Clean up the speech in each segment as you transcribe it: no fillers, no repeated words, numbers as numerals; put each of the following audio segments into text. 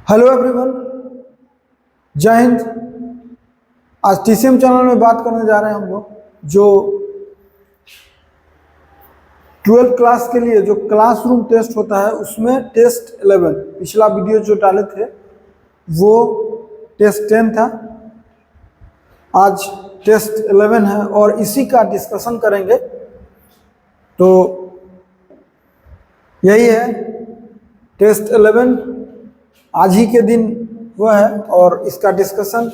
Hello everyone, जय हिंद। आज TCM channel में बात करने जा रहे हैं हम लोग जो 12th क्लास के लिए जो क्लासरूम टेस्ट होता है उसमें टेस्ट 11 पिछला वीडियो जो डाले थे वो टेस्ट 10 था। आज टेस्ट 11 है और इसी का डिस्कशन करेंगे। तो यही है टेस्ट 11, आज ही के दिन वो है और इसका डिस्कशन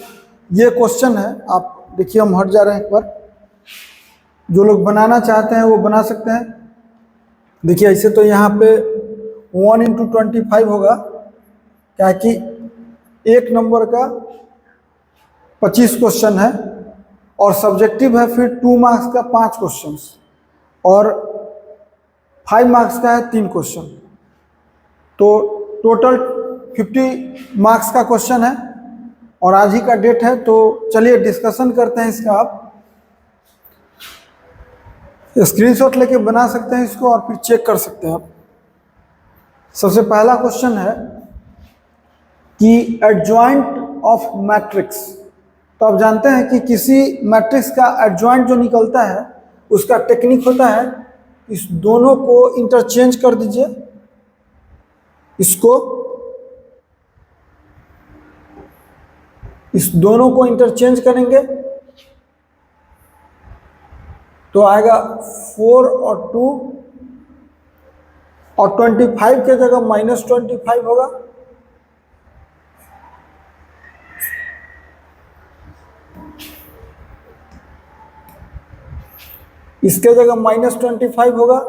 ये क्वेश्चन है। आप देखिए, हम हट जा रहे हैं एक बार। जो लोग बनाना चाहते हैं वो बना सकते हैं। देखिए ऐसे तो यहाँ पे 1 × 25 होगा, क्या कि एक नंबर का 25 क्वेश्चन है और सब्जेक्टिव है, फिर 2 मार्क्स का 5 क्वेश्चन और 5 मार्क्स का है 3 क्वेश्चन। तो टोटल 50 मार्क्स का क्वेश्चन है और आज ही का डेट है। तो चलिए डिस्कशन करते हैं इसका। आप स्क्रीनशॉट लेके बना सकते हैं इसको और फिर चेक कर सकते हैं आप। सबसे पहला क्वेश्चन है कि एडजॉइंट ऑफ मैट्रिक्स। तो आप जानते हैं कि किसी मैट्रिक्स का एडजॉइंट जो निकलता है उसका टेक्निक होता है, इस दोनों को इंटरचेंज कर दीजिए। इस दोनों को इंटरचेंज करेंगे तो आएगा 4 और 2 और 25 के जगह -25 होगा। इसके जगह -25 होगा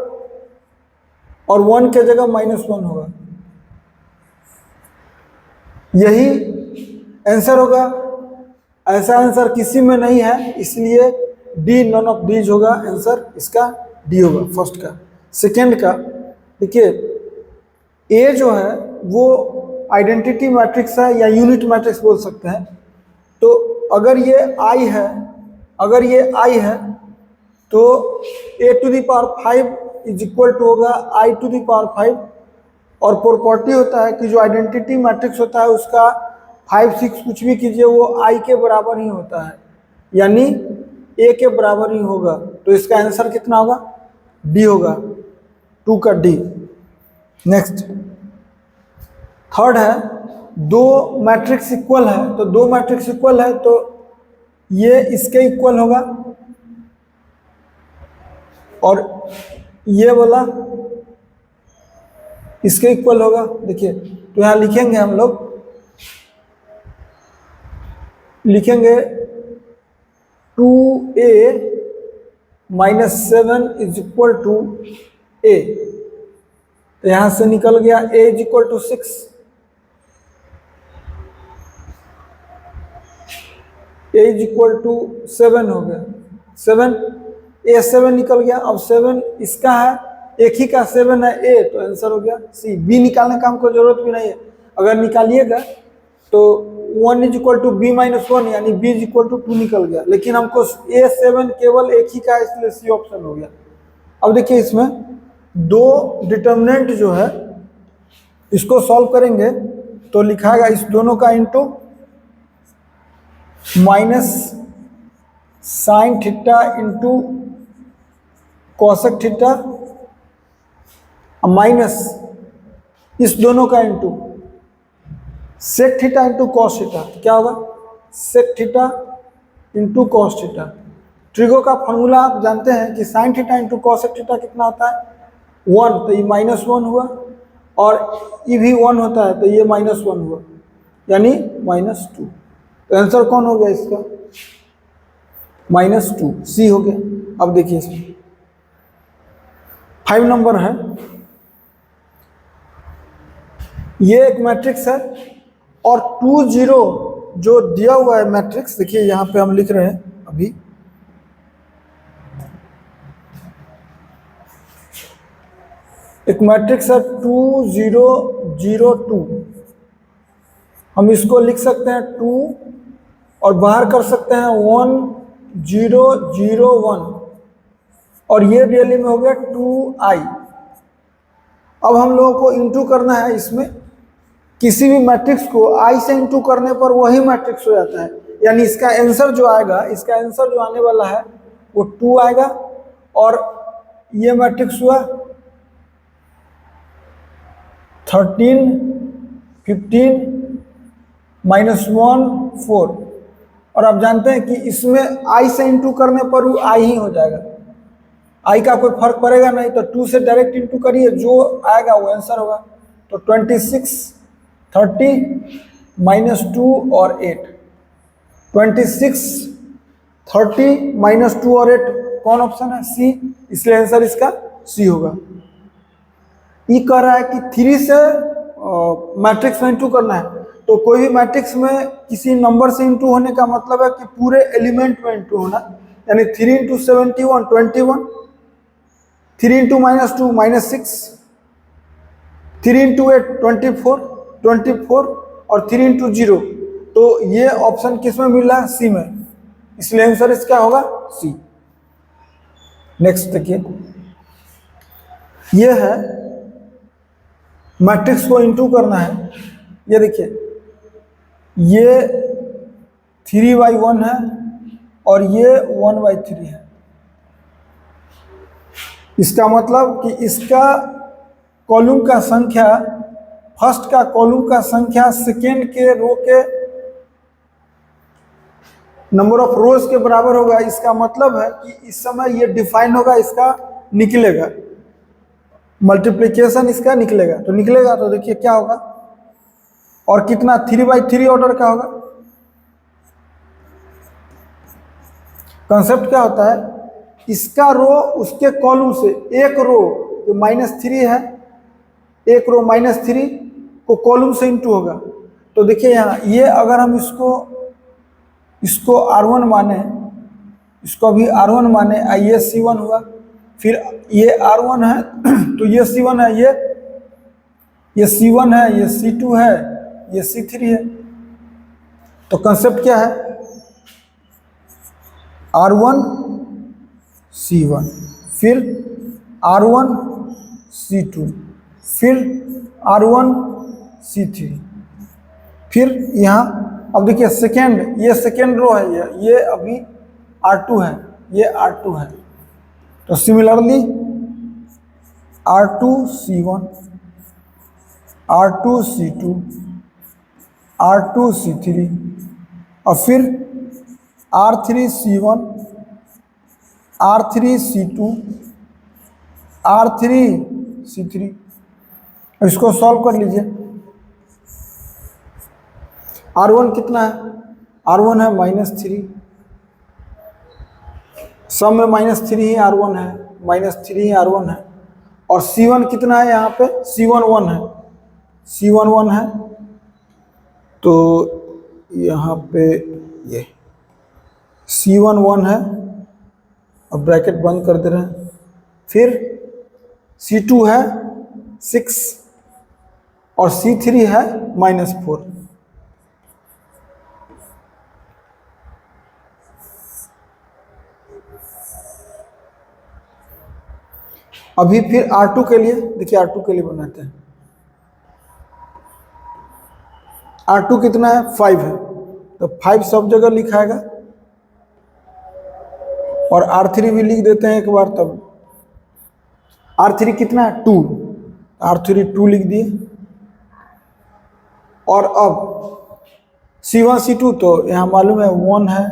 और 1 के जगह -1 होगा। यही आंसर होगा। ऐसा आंसर किसी में नहीं है, इसलिए डी नॉन ऑफ दीज होगा। आंसर इसका डी होगा फर्स्ट का। सेकेंड का देखिए, ए जो है वो आइडेंटिटी मैट्रिक्स है या यूनिट मैट्रिक्स बोल सकते हैं। तो अगर ये आई है तो a⁵ इज इक्वल टू होगा i⁵ और प्रॉपर्टी होता है कि जो आइडेंटिटी मैट्रिक्स होता है उसका 5, 6 कुछ भी कीजिए वो i के बराबर ही होता है, यानी a के बराबर ही होगा। तो इसका आंसर कितना होगा? d होगा, 2 का d। नेक्स्ट थर्ड है, दो मैट्रिक्स इक्वल है। तो दो मैट्रिक्स इक्वल है तो ये इसके इक्वल होगा और ये वाला इसके इक्वल होगा। देखिए तो यहाँ लिखेंगे, हम लोग लिखेंगे 2a - 7 is equal to a। तो यहां से निकल गया a is equal to 6, a is equal to 7 हो गया। 7 निकल गया। अब 7 इसका है, एक ही का 7 है a, तो आंसर हो गया c। b निकालने का हमको जरूरत भी नहीं है, अगर निकालिएगा तो 1 इज इक्वल टू b - 1 यानी b इज इक्वल टू 2 निकल गया। लेकिन हमको a7 केवल एक ही का है, इसलिए c ऑप्शन हो गया। अब देखिए इसमें दो डिटर्मिनेंट जो है इसको सॉल्व करेंगे तो लिखाएगा इस दोनों का into -sin θ into cosec θ minus इस दोनों का इंटू sec θ इंटू cos θ। क्या होगा? sec θ into cos θ। ट्रिगो का फॉर्मूला आप जानते हैं कि sin θ इंटू cosec θ कितना होता है? 1। तो ये -1 हुआ और ये भी 1 होता है तो ये -1 हुआ, यानी -2। तो आंसर कौन हो गया इसका? -2, सी हो गया। अब देखिए इसमें 5 नंबर है। ये एक मैट्रिक्स है और 2 0 जो दिया हुआ है मैट्रिक्स, देखिए यहां पे हम लिख रहे हैं अभी। एक मैट्रिक्स है 2 0 0 2। हम इसको लिख सकते हैं 2 और बाहर कर सकते हैं 1 0 0 1 और ये रियली में हो गया 2i। अब हम लोगों को इंटू करना है इसमें किसी भी मैट्रिक्स को आई से इंटू करने पर वही मैट्रिक्स हो जाता है, यानी इसका आंसर जो आएगा, इसका आंसर जो आने वाला है वो 2 आएगा, और ये मैट्रिक्स हुआ 13, 15, -1, 4। और आप जानते हैं कि इसमें आई से इंटू करने पर वो आई ही हो जाएगा, आई का कोई फर्क पड़ेगा नहीं, तो 2 से डायरेक्ट इंटू करिए, जो आएगा वो आंसर होगा। तो 26, 30, -2 और 8, 26, 30, -2 और 8 कौन ऑप्शन है? सी, इसलिए आंसर इसका सी होगा। ये कह रहा है कि 3 से मैट्रिक्स में इंटू करना है, तो कोई भी मैट्रिक्स में किसी नंबर से इंटू होने का मतलब है कि पूरे एलिमेंट में इंटू होना, यानी 3 × 71 21, 3 × -2 -6, 3 × 8 24 24 और 3 × 0। तो ये ऑप्शन किस में मिल रहा है? सी में, इसलिए आंसर इसका होगा सी। नेक्स्ट देखिए, ये है मैट्रिक्स को इंटू करना है। ये देखिए, ये 3/1 है और ये 1/3 है। इसका मतलब कि इसका कॉलम का संख्या, फर्स्ट का कॉलम का संख्या सेकेंड के रो के नंबर ऑफ रोज के बराबर होगा। इसका मतलब है कि इस समय ये डिफाइन होगा, इसका निकलेगा, मल्टीप्लिकेशन इसका निकलेगा। तो निकलेगा तो देखिए क्या होगा, और कितना 3/3 ऑर्डर का होगा। कंसेप्ट क्या होता है, इसका रो उसके कॉलम से, एक रो जो -3 है, एक रो -3 को कॉलम से इंटू होगा। तो देखिए यहाँ ये अगर हम इसको R1 माने, इसको भी R1 माने, ये C1 हुआ, फिर ये R1 है तो ये C1 है, ये C1 है, ये C2 है, ये C3 है। तो कंसेप्ट क्या है, R1 C1, फिर R1 C2, फिर R1 C3, फिर यहाँ अब देखिए सेकेंड, ये सेकेंड रो है, ये अभी R2 है, ये R2 है। तो similarly R2 C1, R2 C2, R2 C3 और फिर R3 C1, R3 C2, R3 C3। इसको सॉल्व कर लीजिए। R1 कितना है, R1 है -3, सब में -3 ही R1 है, -3 ही R1 है। और C1 कितना है, यहाँ पे C1 1 है, C1 1 है। तो यहाँ पे ये C1 1 है, अब ब्रैकेट बंद कर दे रहे हैं। फिर C2 है 6 और C3 है -4। अभी फिर R2 के लिए देखिए, R2 के लिए बनाते हैं। R2 कितना है, 5 है, तो 5 सब जगह लिखाएगा, और R3 भी लिख देते हैं एक बार। तब R3 कितना है, 2, R3 2 लिख दिए। और अब C1 C2 तो यहाँ मालूम है 1 है,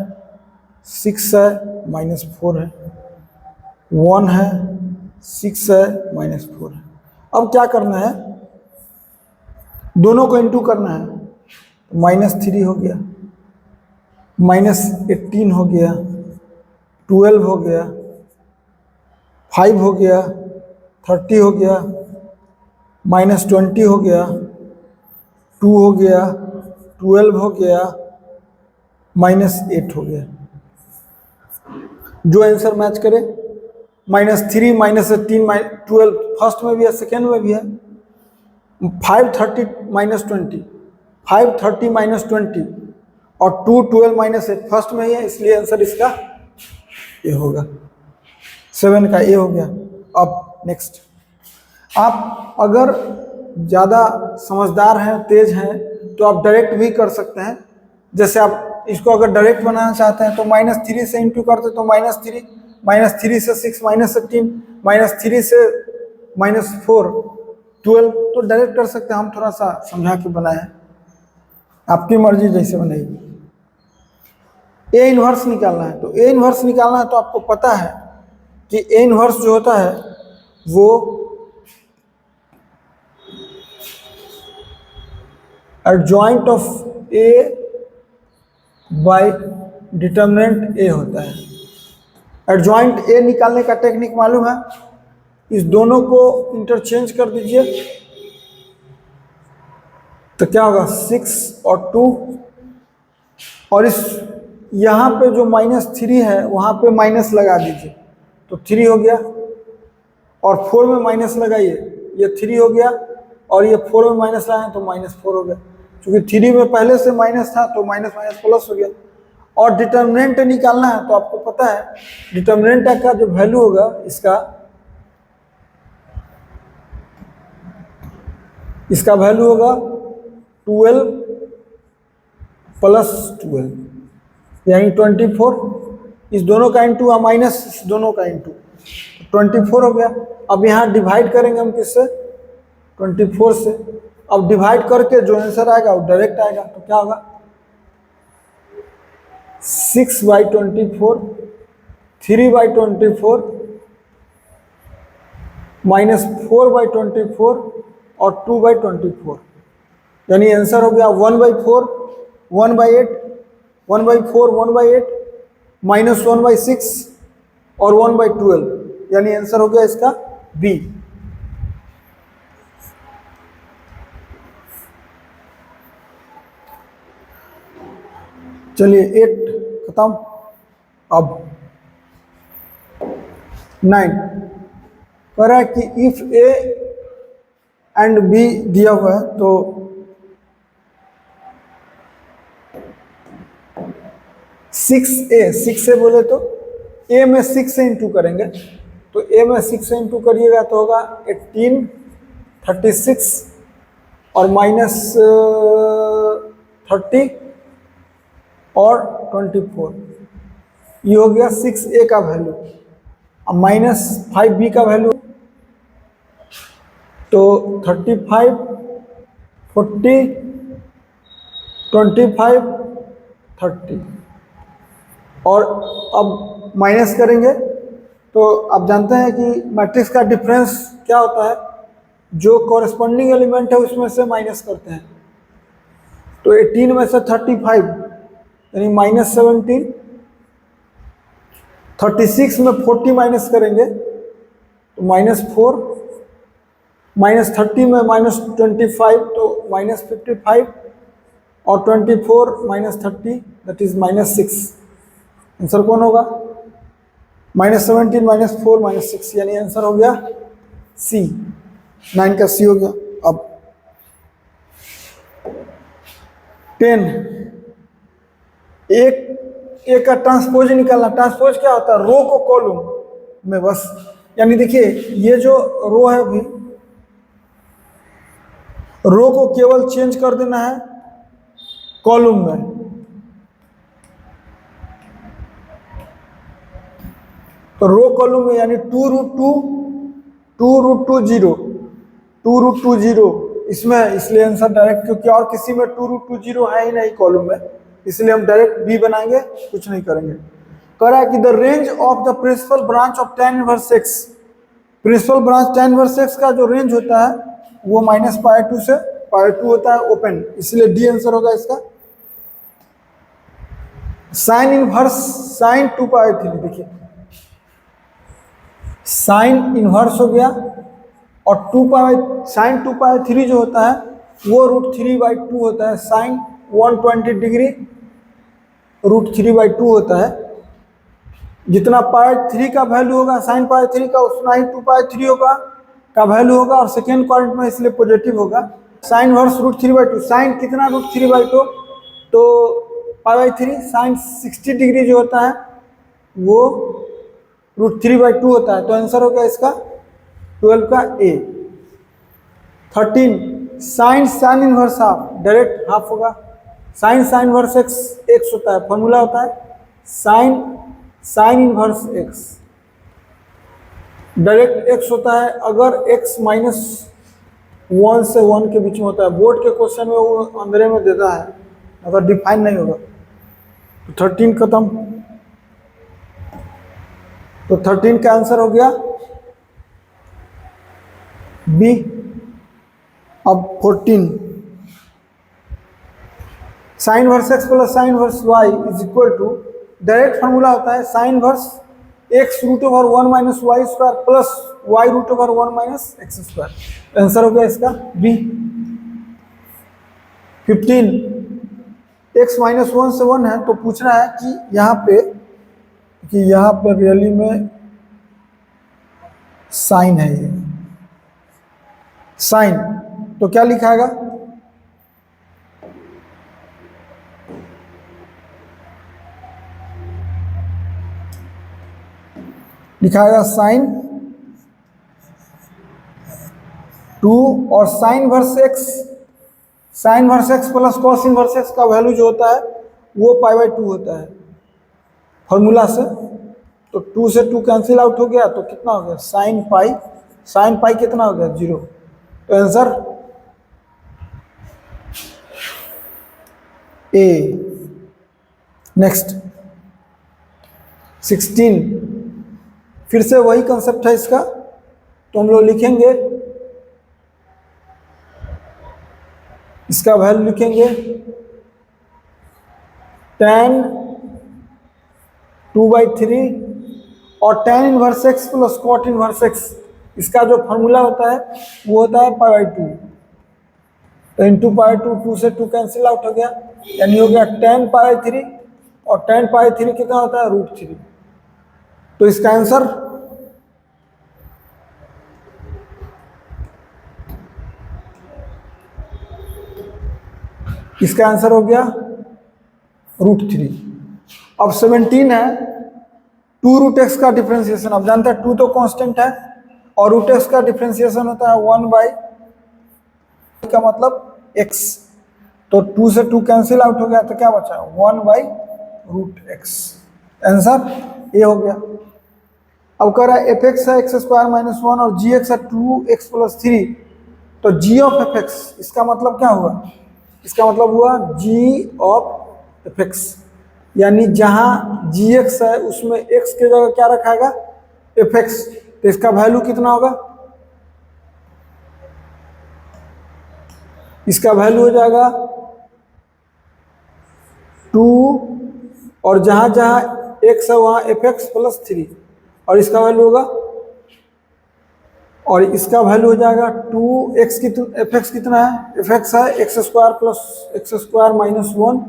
6 है, -4 है, 1 है, 6 है, -4 है। अब क्या करना है, दोनों को इंटू करना है। -3 हो गया, -18 हो गया, 12 हो गया, 5 हो गया, 30 हो गया, -20 हो गया, 2 हो गया, 12 हो गया, -8 हो गया। जो आंसर मैच करे, -3, -18, 12 फर्स्ट में भी है, सेकेंड में भी है। 5 30 -20, 5 30 -20 और 2 12 -8 फर्स्ट में ही है, इसलिए आंसर इसका ये होगा, 7 का ए हो गया। अब नेक्स्ट, आप अगर ज़्यादा समझदार हैं, तेज हैं, तो आप डायरेक्ट भी कर सकते हैं। जैसे आप इसको अगर डायरेक्ट बनाना चाहते हैं तो -3 से इंटू करते तो -3, -3 से 6 -18, -3 से -4 12, तो डायरेक्ट कर सकते हैं। हम थोड़ा सा समझा के बनाए हैं, आपकी मर्जी जैसे बनेगी। ए इनवर्स निकालना है, तो ए इनवर्स निकालना है तो आपको पता है कि ए इनवर्स जो होता है वो adjoint of A by determinant A होता है। एडजॉइंट ए निकालने का टेक्निक मालूम है? इस दोनों को इंटरचेंज कर दीजिए तो क्या होगा 6 और 2, और इस यहाँ पे जो -3 है वहाँ पे माइनस लगा दीजिए तो 3 हो गया, और 4 में माइनस लगाइए, ये 3 हो गया, और ये 4 में माइनस लगाए तो -4 हो गया। क्योंकि 3 में पहले से माइनस था तो माइनस माइनस प्लस हो गया। और डिटर्मिनेंट निकालना है तो आपको पता है डिटर्मिनेंट का जो वैल्यू होगा इसका वैल्यू होगा 12 + 12 यानी 24। इस दोनों का इंटू और माइनस इस दोनों का इंटू 24 हो गया। अब यहाँ डिवाइड करेंगे हम किससे? 24 से। अब डिवाइड करके जो आंसर आएगा वो डायरेक्ट आएगा, तो क्या होगा 6/24, 3/24 -4/24 और 2/24, यानी आंसर हो गया 1/4, 1/8, 1/4, 1/8, -1/6 और 1/12, यानी आंसर हो गया इसका बी। चलिए 8 खत्म। अब 9 कह रहा है कि इफ ए एंड बी दिया हुआ है तो सिक्स से बोले तो ए में 6 से इंटू करेंगे, तो ए में 6 से इंटू करिएगा तो होगा 18, 36 और -30 और 24, ये हो गया 6a का वैल्यू। अब -5b का वैल्यू तो 35, 40, 25, 30, और अब माइनस करेंगे तो आप जानते हैं कि मैट्रिक्स का डिफरेंस क्या होता है, जो कॉरेस्पॉन्डिंग एलिमेंट है उसमें से माइनस करते हैं। तो 18 में से 35 यानी -17, 36 में 40 माइनस करेंगे तो -4, -30 में -25 तो -55 और 24 -30 दैट इज -6। आंसर कौन होगा? -17, -4, -6, यानी आंसर हो गया सी। 9 का सी हो गया। अब 10 एक का ट्रांसपोज निकालना। ट्रांसपोज क्या होता है? रो को कॉलम में बस, यानी देखिए ये जो रो है अभी, रो को केवल चेंज कर देना है कॉलम में। तो रो कॉलम में यानी 2√2, 2√2 0, 2√2 0 इसमें, इसलिए आंसर डायरेक्ट, क्योंकि और किसी में 2√2 0 है ही नहीं कॉलम में, इसलिए हम डायरेक्ट बी बनाएंगे, कुछ नहीं करेंगे। कह रहा है कि the range of the principal branch of tan inverse x, principal branch tan inverse x का जो रेंज होता है वो -π2 से π2 होता है, ओपन, इसलिए डी आंसर होगा इसका। साइन इनवर्स sin 2π3, देखिए साइन इनवर्स हो गया, और sin 2π3 जो होता है वो √3/2 होता है। साइन 120 डिग्री √3/2 होता है। जितना π3 का वैल्यू होगा sin π3 का, उतना ही 2π3 होगा का वैल्यू होगा, और सेकेंड क्वाड्रेंट में इसलिए पॉजिटिव होगा। साइन इनवर्स √3/2, साइन कितना √3/2 तो π/3, साइन 60 डिग्री जो होता है वो √3/2 होता है। तो आंसर हो गया इसका 12 का ए। 13 sine inverse half, direct half होगा। साइन इनवर्स एक्स होता है, फॉर्मूला होता है sine inverse x, direct x होता है अगर x -1 से 1 के बीच में होता है। बोर्ड के क्वेश्चन में वो अंदर में देता है, अगर डिफाइन नहीं होगा तो 13 खत्म। तो 13 का आंसर हो गया बी। अब 14 sine inverse x plus sine inverse y is equal to, direct formula होता है sine inverse x root over 1 minus y square plus y root over 1 minus x square. Answer हो गया इसका बी। 15 एक्स -1 से 1 है, तो पूछ रहा है कि यहाँ पे रियली में साइन है, ये साइन, तो क्या लिखाएगा? लिखाएगा साइन 2 और sine inverse x plus cos inverse x का वैल्यू जो होता है वो π/2 होता है फॉर्मूला से। तो 2 से 2 कैंसिल आउट हो गया, तो कितना हो गया साइन पाई कितना हो गया 0। तो आंसर ए। नेक्स्ट 16, फिर से वही कंसेप्ट है इसका, तो हम लोग लिखेंगे इसका वैल्यू लिखेंगे tan 2/3 और tan inverse x plus cot inverse x, इसका जो फॉर्मूला होता है वो होता है π/2। तो इंटू π/2, 2 से 2 कैंसिल आउट हो गया, यानी हो गया tan π/3 और tan π/3 कितना होता है √3। तो इसका आंसर हो गया √3। अब 17 है 2√x का डिफरेंशिएशन। अब जानते हैं 2 तो कांस्टेंट है और √x का डिफरेंशिएशन होता है 1/, का मतलब x। तो 2 से 2 कैंसिल आउट हो गया, तो क्या बचा 1/√x। आंसर ये हो गया। अब कह रहा है fx है x² -1 और gx है 2x + 3, तो g ऑफ fx, इसका मतलब क्या हुआ? इसका मतलब हुआ g ऑफ fx, यानी जहां gx है उसमें x की जगह क्या रखाएगा fx, तो इसका वैल्यू कितना होगा? इसका वैल्यू हो जाएगा 2 और जहां जहां x है वहां fx + 3, और इसका वैल्यू होगा, और इसका वैल्यू हो जाएगा 2x की, fx कितना है? fx है x² + x² -1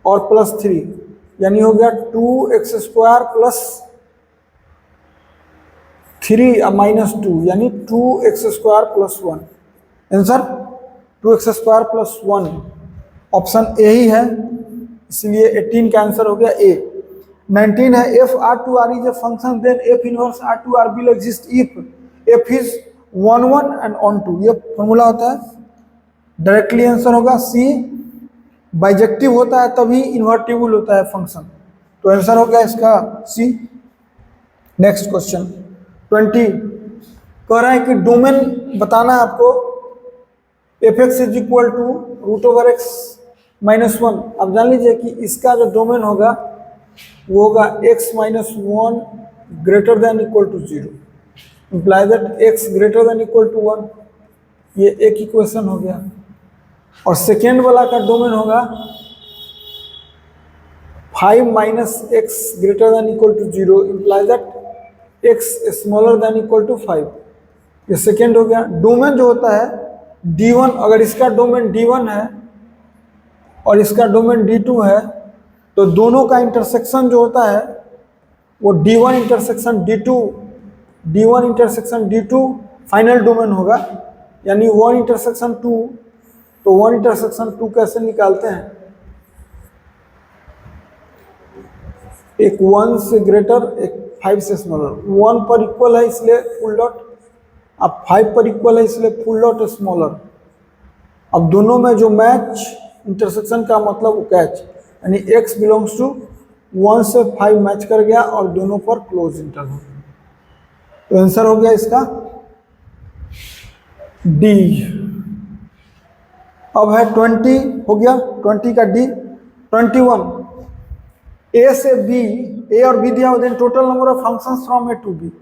और +3, यानी हो गया 2x² + 3 -2, यानी 2x² + 1। Answer 2x² + 1, option A ही है, इसलिए 18 का आंसर हो गया ए। 19 है f R2R is a function, then f inverse R2R will exist if f is 1 1 and on 2। ये फॉर्मूला होता है, डायरेक्टली आंसर होगा सी। बाइजेक्टिव होता है तभी इन्वर्टिबल होता है फंक्शन, तो आंसर हो गया इसका सी। नेक्स्ट क्वेश्चन 20 कह रहा है कि डोमेन बताना है आपको, fx = √x -1। अब जान लीजिए कि इसका जो डोमेन होगा वो होगा x -1 > 0, implies that x > 1। ये एक इक्वेशन हो गया। और सेकेंड वाला का डोमेन होगा 5 - x > 0, implies that x > 5। ये सेकेंड हो गया। डोमेन जो होता है D1, अगर इसका डोमेन D1 है और इसका डोमेन D2 है, तो दोनों का इंटरसेक्शन जो होता है वो D1 intersection D2 final domain होगा, यानी 1 इंटरसेक्शन 2। तो 1 इंटरसेक्शन 2 कैसे निकालते हैं? एक 1 से ग्रेटर, एक 5 से स्मॉलर, 1 पर इक्वल है इसलिए फुल डॉट, अब 5 पर इक्वल है इसलिए फुल डॉट स्मॉलर। अब दोनों में जो मैच इंटरसेक्शन का मतलब वो कैच, यानी x बिलोंग्स टू 1 से 5 मैच कर गया और दोनों पर क्लोज इंटरवल। तो आंसर हो गया इसका डी। अब है 20 हो गया, 20 का डी। 21 ए से बी, ए और बी दिया हुआ, then total number of functions from A to B.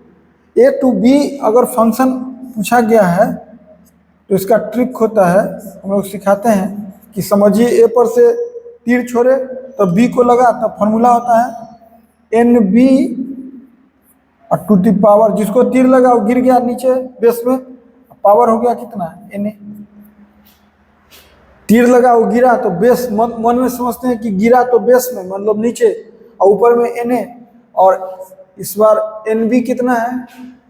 A to B अगर फंक्शन पूछा गया है तो इसका ट्रिक होता है, हम लोग सिखाते हैं कि समझिए ए पर से तीर छोड़े तो बी को लगा, तब फॉर्मूला होता है एन बी और टू द पावर, जिसको तीर लगा वो गिर गया नीचे बेस में, पावर हो गया कितना एन ए। तीर लगा वो गिरा तो बेस मन में समझते हैं कि गिरा तो बेस में मतलब नीचे, और ऊपर में एन ए, और इस बार एन बी कितना है,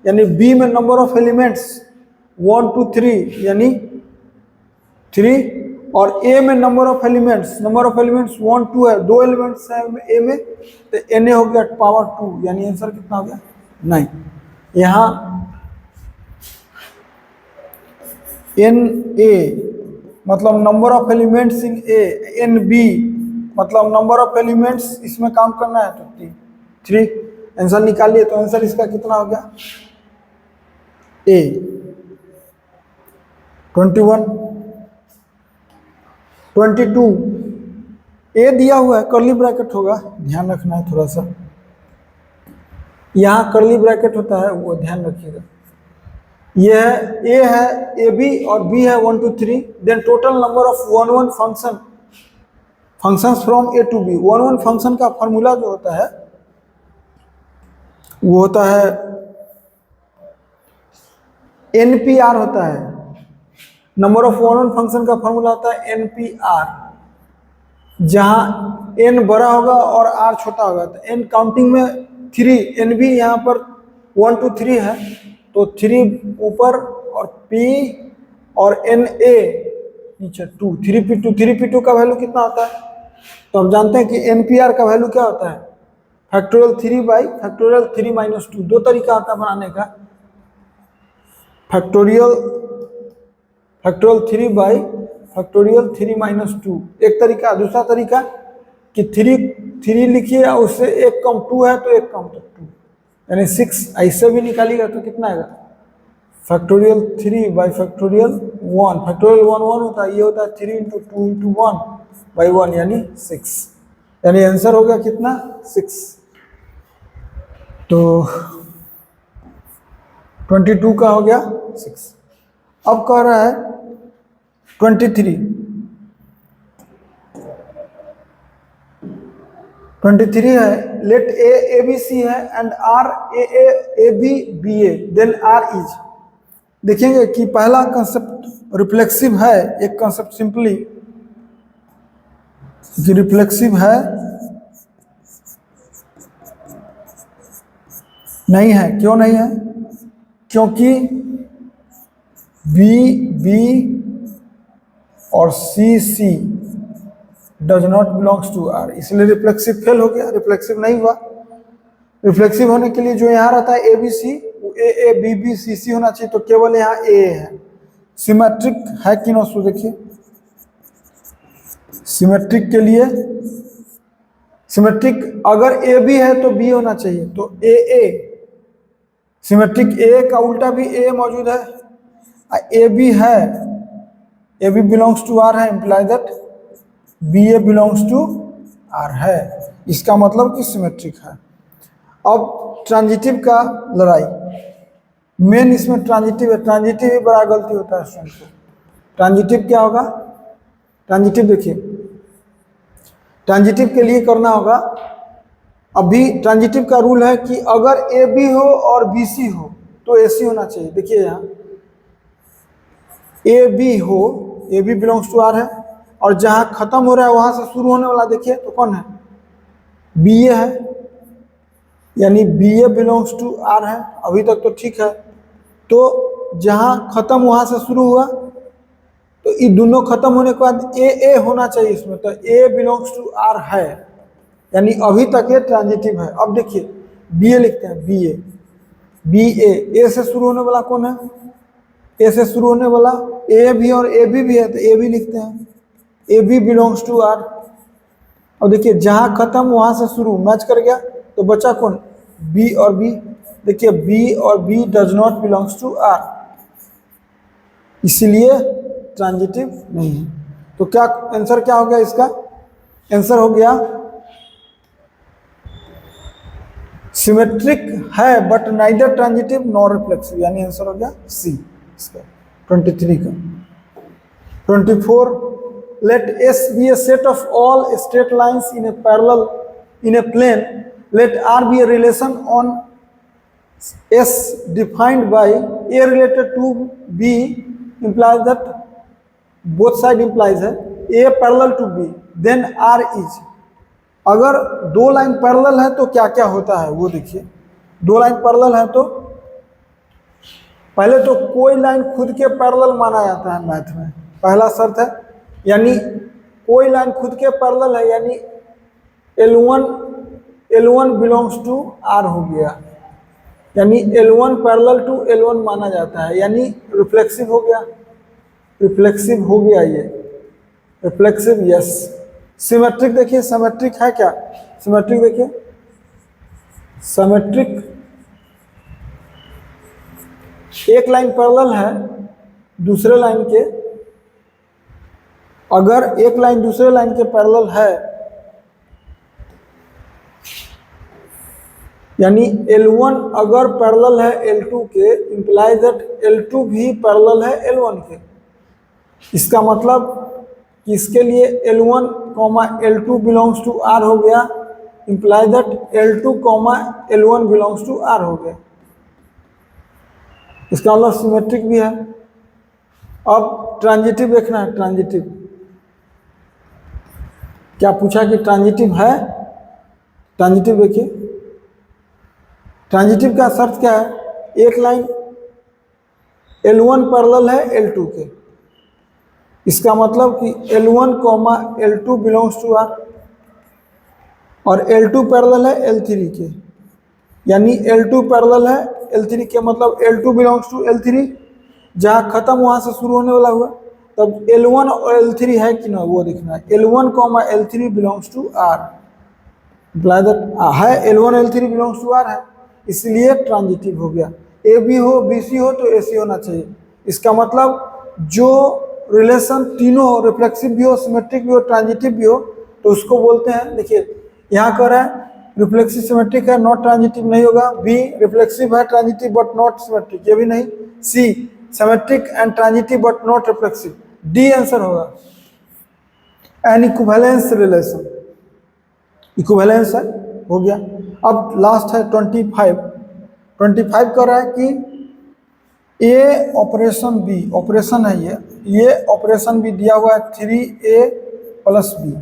यानी बी में नंबर ऑफ एलिमेंट्स 1 2 3 यानी 3, और ए में नंबर ऑफ एलिमेंट्स 1 2 है, 2 एलिमेंट्स है ए में, तो एन ए हो गया पावर 2, यानी आंसर कितना हो गया 9। यहाँ एन ए मतलब number of elements in A, n B मतलब नंबर ऑफ एलिमेंट्स इसमें काम करना है तो 3, आंसर निकालिए। तो आंसर इसका कितना हो गया ए 21। 22 ए दिया हुआ है, कर्ली ब्रैकेट होगा, ध्यान रखना है थोड़ा सा, यहाँ कर्ली ब्रैकेट होता है वो ध्यान रखिएगा। ये है ए है, ए बी और बी है 1 2 3, then total number of 1 1 functions from A to B. 1 1 function का फॉर्मूला जो होता है वो होता है NPR होता है। नंबर ऑफ 1 1 फंक्शन का फॉर्मूला होता है NPR, जहां n बड़ा होगा और r छोटा होगा। तो n काउंटिंग में 3, NB यहाँ पर 1 2 3 है तो 3 ऊपर और P और NA नीचे 2, 3P2। 3P2 का वैल्यू कितना होता है, तो हम जानते हैं कि NPR का वैल्यू क्या होता है, फैक्टोरियल 3 बाई फैक्टोरियल 3 माइनस 2। दो तरीका होता है बनाने का, फैक्टोरियल 3 बाई फैक्टोरियल 3 माइनस 2 एक तरीका। दूसरा तरीका कि 3 लिखिए और उससे एक कम 2 है तो एक कम तो 2, यानी 6 ऐसे भी निकालिएगा तो कितना आएगा फैक्टोरियल 3 बाई फैक्टोरियल 1। फैक्टोरियल 1 1 होता है, ये होता है 3 इंटू 2 इंटू 1 बाई 1 यानी 6, यानी आंसर हो गया कितना 6। तो 22 का हो गया 6। अब कह रहा है 23 है, लेट ए बी सी है and R A B B A, then R is. देखेंगे कि पहला कंसेप्ट रिफ्लेक्सिव है, एक कंसेप्ट सिंपली कि रिफ्लेक्सिव है नहीं है। क्यों नहीं है, क्योंकि बी और C does not belongs to R, इसलिए रिफ्लेक्सिव फेल हो गया, रिफ्लेक्सिव नहीं हुआ। रिफ्लेक्सिव होने के लिए जो यहाँ रहता है A B C, A B B C होना चाहिए, तो केवल यहाँ ए है। सिमेट्रिक है कि ना, उसको देखिए, सिमेट्रिक के लिए सिमेट्रिक अगर ए बी है तो बी होना चाहिए, तो ए सिमेट्रिक ए का उल्टा भी ए मौजूद है, ए बी है, A B belongs to R है, imply that B A belongs to R है, इसका मतलब कि सिमेट्रिक है। अब ट्रांजिटिव का लड़ाई, मेन इसमें ट्रांजिटिव है, ट्रांजिटिव ही बड़ा गलती होता है स्टूडेंट को। ट्रांजिटिव क्या होगा, ट्रांजिटिव देखिए, ट्रांजिटिव के लिए करना होगा, अभी ट्रांजिटिव का रूल है कि अगर ए बी हो और बी सी हो तो ए सी होना चाहिए। देखिए यहाँ ए बी हो, A B belongs to R है, और जहां खत्म हो रहा है वहां से शुरू होने वाला देखिए तो कौन है, बी ए है, यानी B A belongs to R है, अभी तक तो ठीक है। तो जहां खत्म वहां से शुरू हुआ, तो ये दोनों खत्म होने के बाद ए होना चाहिए इसमें, तो ए बिलोंग्स टू आर है, यानी अभी तक ये ट्रांजिटिव है। अब देखिए बी ए लिखते हैं, बी ए से शुरू होने वाला कौन है, ए से शुरू होने वाला ए भी और ए भी है तो ए भी लिखते हैं, A B belongs to R. अब देखिए जहां खत्म वहां से शुरू मैच कर गया तो बचा कौन, बी और बी। देखिए बी और B does not belongs to R, इसलिए ट्रांजिटिव नहीं है। तो क्या आंसर क्या हो गया इसका, आंसर हो गया सिमेट्रिक है but neither transitive nor reflexive, यानी आंसर हो गया सी इसका 23 का। 24 let S be a set of all straight lines in a parallel in a plane, let R be a relation on S defined by A related to B implies that both side implies है A parallel to B then R is। अगर दो line parallel है तो क्या क्या होता है वो देखिए। दो लाइन पैरेलल है तो पहले तो कोई लाइन खुद के पैरेलल माना जाता है मैथ में, पहला शर्त है, यानी कोई लाइन खुद के पैरेलल है यानी L1 बिलोंग्स टू R हो गया, यानी L1 पैरेलल टू L1 माना जाता है, यानी रिफ्लेक्सिव हो गया, रिफ्लेक्सिव हो गया ये रिफ्लेक्सिव यस। सिमेट्रिक देखिए, सिमेट्रिक है क्या, सिमेट्रिक देखिए, सिमेट्रिक एक लाइन पैरेलल है दूसरे लाइन के, अगर एक लाइन दूसरे लाइन के पैरेलल है यानी L1 अगर पैरेलल है L2 के इंप्लाइज दैट L2 भी पैरेलल है L1 के। इसका मतलब कि इसके लिए L1, L2 belongs to R हो गया, implies that L2, L1 belongs to R हो गया। इसका मतलब सिमेट्रिक भी है। अब ट्रांजिटिव देखना है, ट्रांजिटिव क्या पूछा कि ट्रांजिटिव है, ट्रांजिटिव देखिए, ट्रांजिटिव का शर्त क्या है, एक लाइन L1 पैरेलल है L2 के, इसका मतलब कि L1, L2 belongs to R और L2 पैरेलल है L3 के, यानी L2 पैरेलल है L3 के, मतलब L2 बिलोंग्स टू L3, जहाँ खत्म वहाँ से शुरू होने वाला हुआ, तब L1 और L3 है कि ना वो देखना है। L1, L3 belongs to R, है L1 L3 belongs to R है, इसलिए ट्रांजिटिव हो गया। ए बी हो बी सी हो तो ए सी होना चाहिए। इसका मतलब जो रिलेशन तीनों हो, रिफ्लेक्सिव भी हो, सिमेट्रिक भी हो, ट्रांजिटिव भी हो, तो उसको बोलते हैं, देखिए यहाँ कर है रिफ्लेक्सिव सिमेट्रिक है, नॉट ट्रांजिटिव नहीं होगा। बी रिफ्लेक्सिव है ट्रांजिटिव बट नॉट सिमेट्रिक, ये भी नहीं। C symmetric and transitive but not reflexive, D answer होगा। एन इक्विवेलेंस रिलेशन, इक्विवेलेंस है, हो गया। अब लास्ट है 25 कर रहा है कि ए ऑपरेशन बी, ऑपरेशन है ये ऑपरेशन भी दिया हुआ है 3a + b,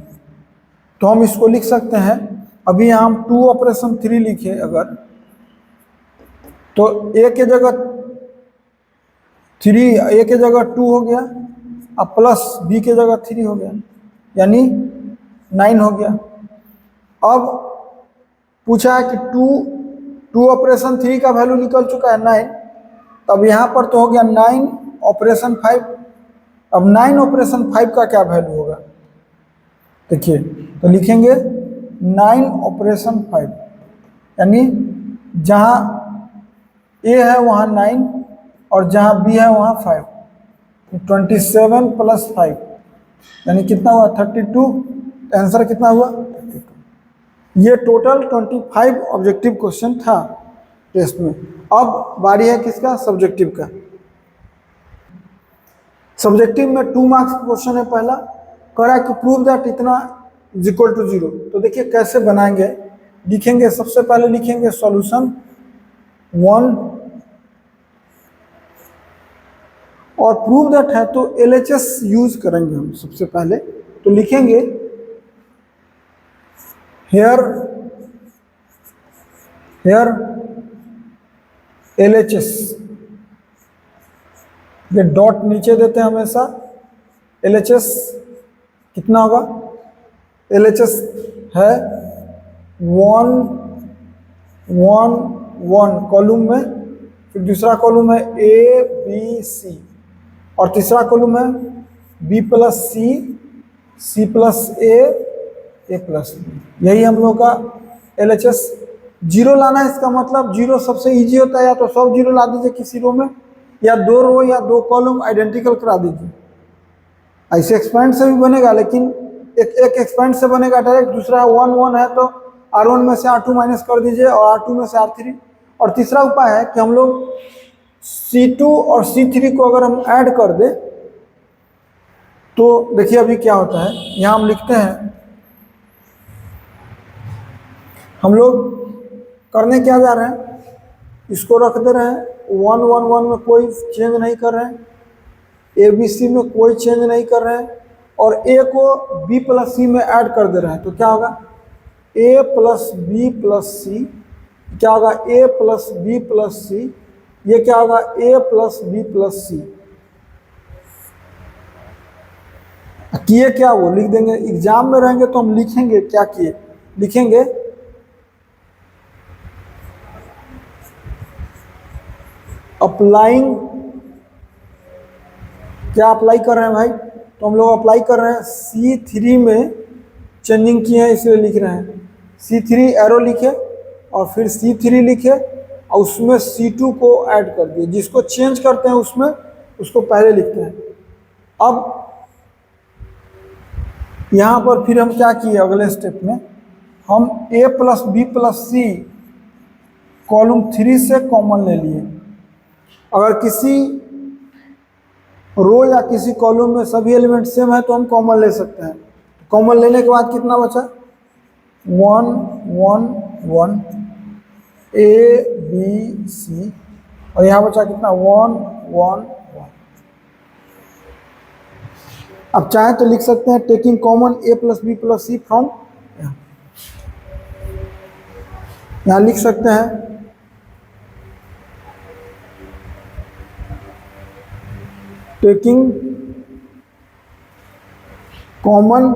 तो हम इसको लिख सकते हैं, अभी हम 2 ऑपरेशन 3 लिखे अगर, तो a के जगह 3, a के जगह 2 हो गया, अब प्लस b के जगह 3 हो गया, यानी 9 हो गया। अब पूछा है कि 2 ऑपरेशन 3 का वैल्यू निकल चुका है 9, तब यहाँ पर तो हो गया 9 ऑपरेशन 5। अब 9 ऑपरेशन 5 का क्या वैल्यू होगा, देखिए तो लिखेंगे 9 ऑपरेशन 5, यानी जहाँ ए है वहाँ 9 और जहाँ बी है वहाँ 5, 27 + 5 यानी कितना हुआ 32, आंसर कितना हुआ 32। ये टोटल 25 ऑब्जेक्टिव क्वेश्चन था टेस्ट में। अब बारी है किसका, सब्जेक्टिव का। सब्जेक्टिव में 2 मार्क्स का क्वेश्चन है। पहला करा कि प्रूव दैट इतना इज इक्वल टू 0, तो देखिए कैसे बनाएंगे, लिखेंगे सबसे पहले लिखेंगे सॉल्यूशन 1 और प्रूव दैट है तो LHS यूज करेंगे हम सबसे पहले, तो लिखेंगे हेयर LHS, ये डॉट नीचे देते हैं हमेशा। LHS कितना होगा, LHS है 1 1 1 कॉलम में, फिर दूसरा कॉलम है A B C, और तीसरा कॉलम है बी प्लस सी, सी प्लस ए प्लस बी। यही हम लोग का LHS। जीरो लाना है, इसका मतलब जीरो सबसे इजी होता है, या तो सब जीरो ला दीजिए किसी रो में, या दो रो या दो कॉलम आइडेंटिकल करा दीजिए। ऐसे एक्सपेंड से भी बनेगा, लेकिन एक एक्सपेंड से बनेगा डायरेक्ट। दूसरा 1 1 है तो R1 में से R2 माइनस कर दीजिए और R2 में से R3। और तीसरा उपाय है कि हम लोग C2 और C3 को अगर हम ऐड कर दें तो देखिए अभी क्या होता है। यहाँ हम लिखते हैं, हम लोग करने क्या जा रहे हैं, इसको रख दे रहे हैं 1 1 1 में कोई चेंज नहीं कर रहे हैं, ABC में कोई चेंज नहीं कर रहे हैं, और A को B प्लस C में ऐड कर दे रहे हैं। तो क्या होगा, A plus B plus C, क्या होगा A plus B plus C, ये क्या होगा A plus B plus C। किए क्या वो लिख देंगे, एग्जाम में रहेंगे तो हम लिखेंगे क्या किए, लिखेंगे अप्लाइंग। क्या अप्लाई कर रहे हैं भाई, तो हम लोग अप्लाई कर रहे हैं C3 में चेंजिंग किए हैं इसलिए लिख रहे हैं। C3 एरो लिखे और फिर C3 लिखे और उसमें C2 को ऐड कर दिए। जिसको चेंज करते हैं उसमें उसको पहले लिखते हैं। अब यहाँ पर फिर हम क्या किए, अगले स्टेप में हम A plus B plus C column 3 से कॉमन ले लिए। अगर किसी रो या किसी कॉलम में सभी एलिमेंट सेम है तो हम कॉमन ले सकते हैं। कॉमन लेने के बाद कितना बचा, 1 1 1 A B C, और यहाँ बचा कितना 1 1 1। अब चाहे तो लिख सकते हैं taking common A plus B plus C from, यहाँ लिख सकते हैं taking common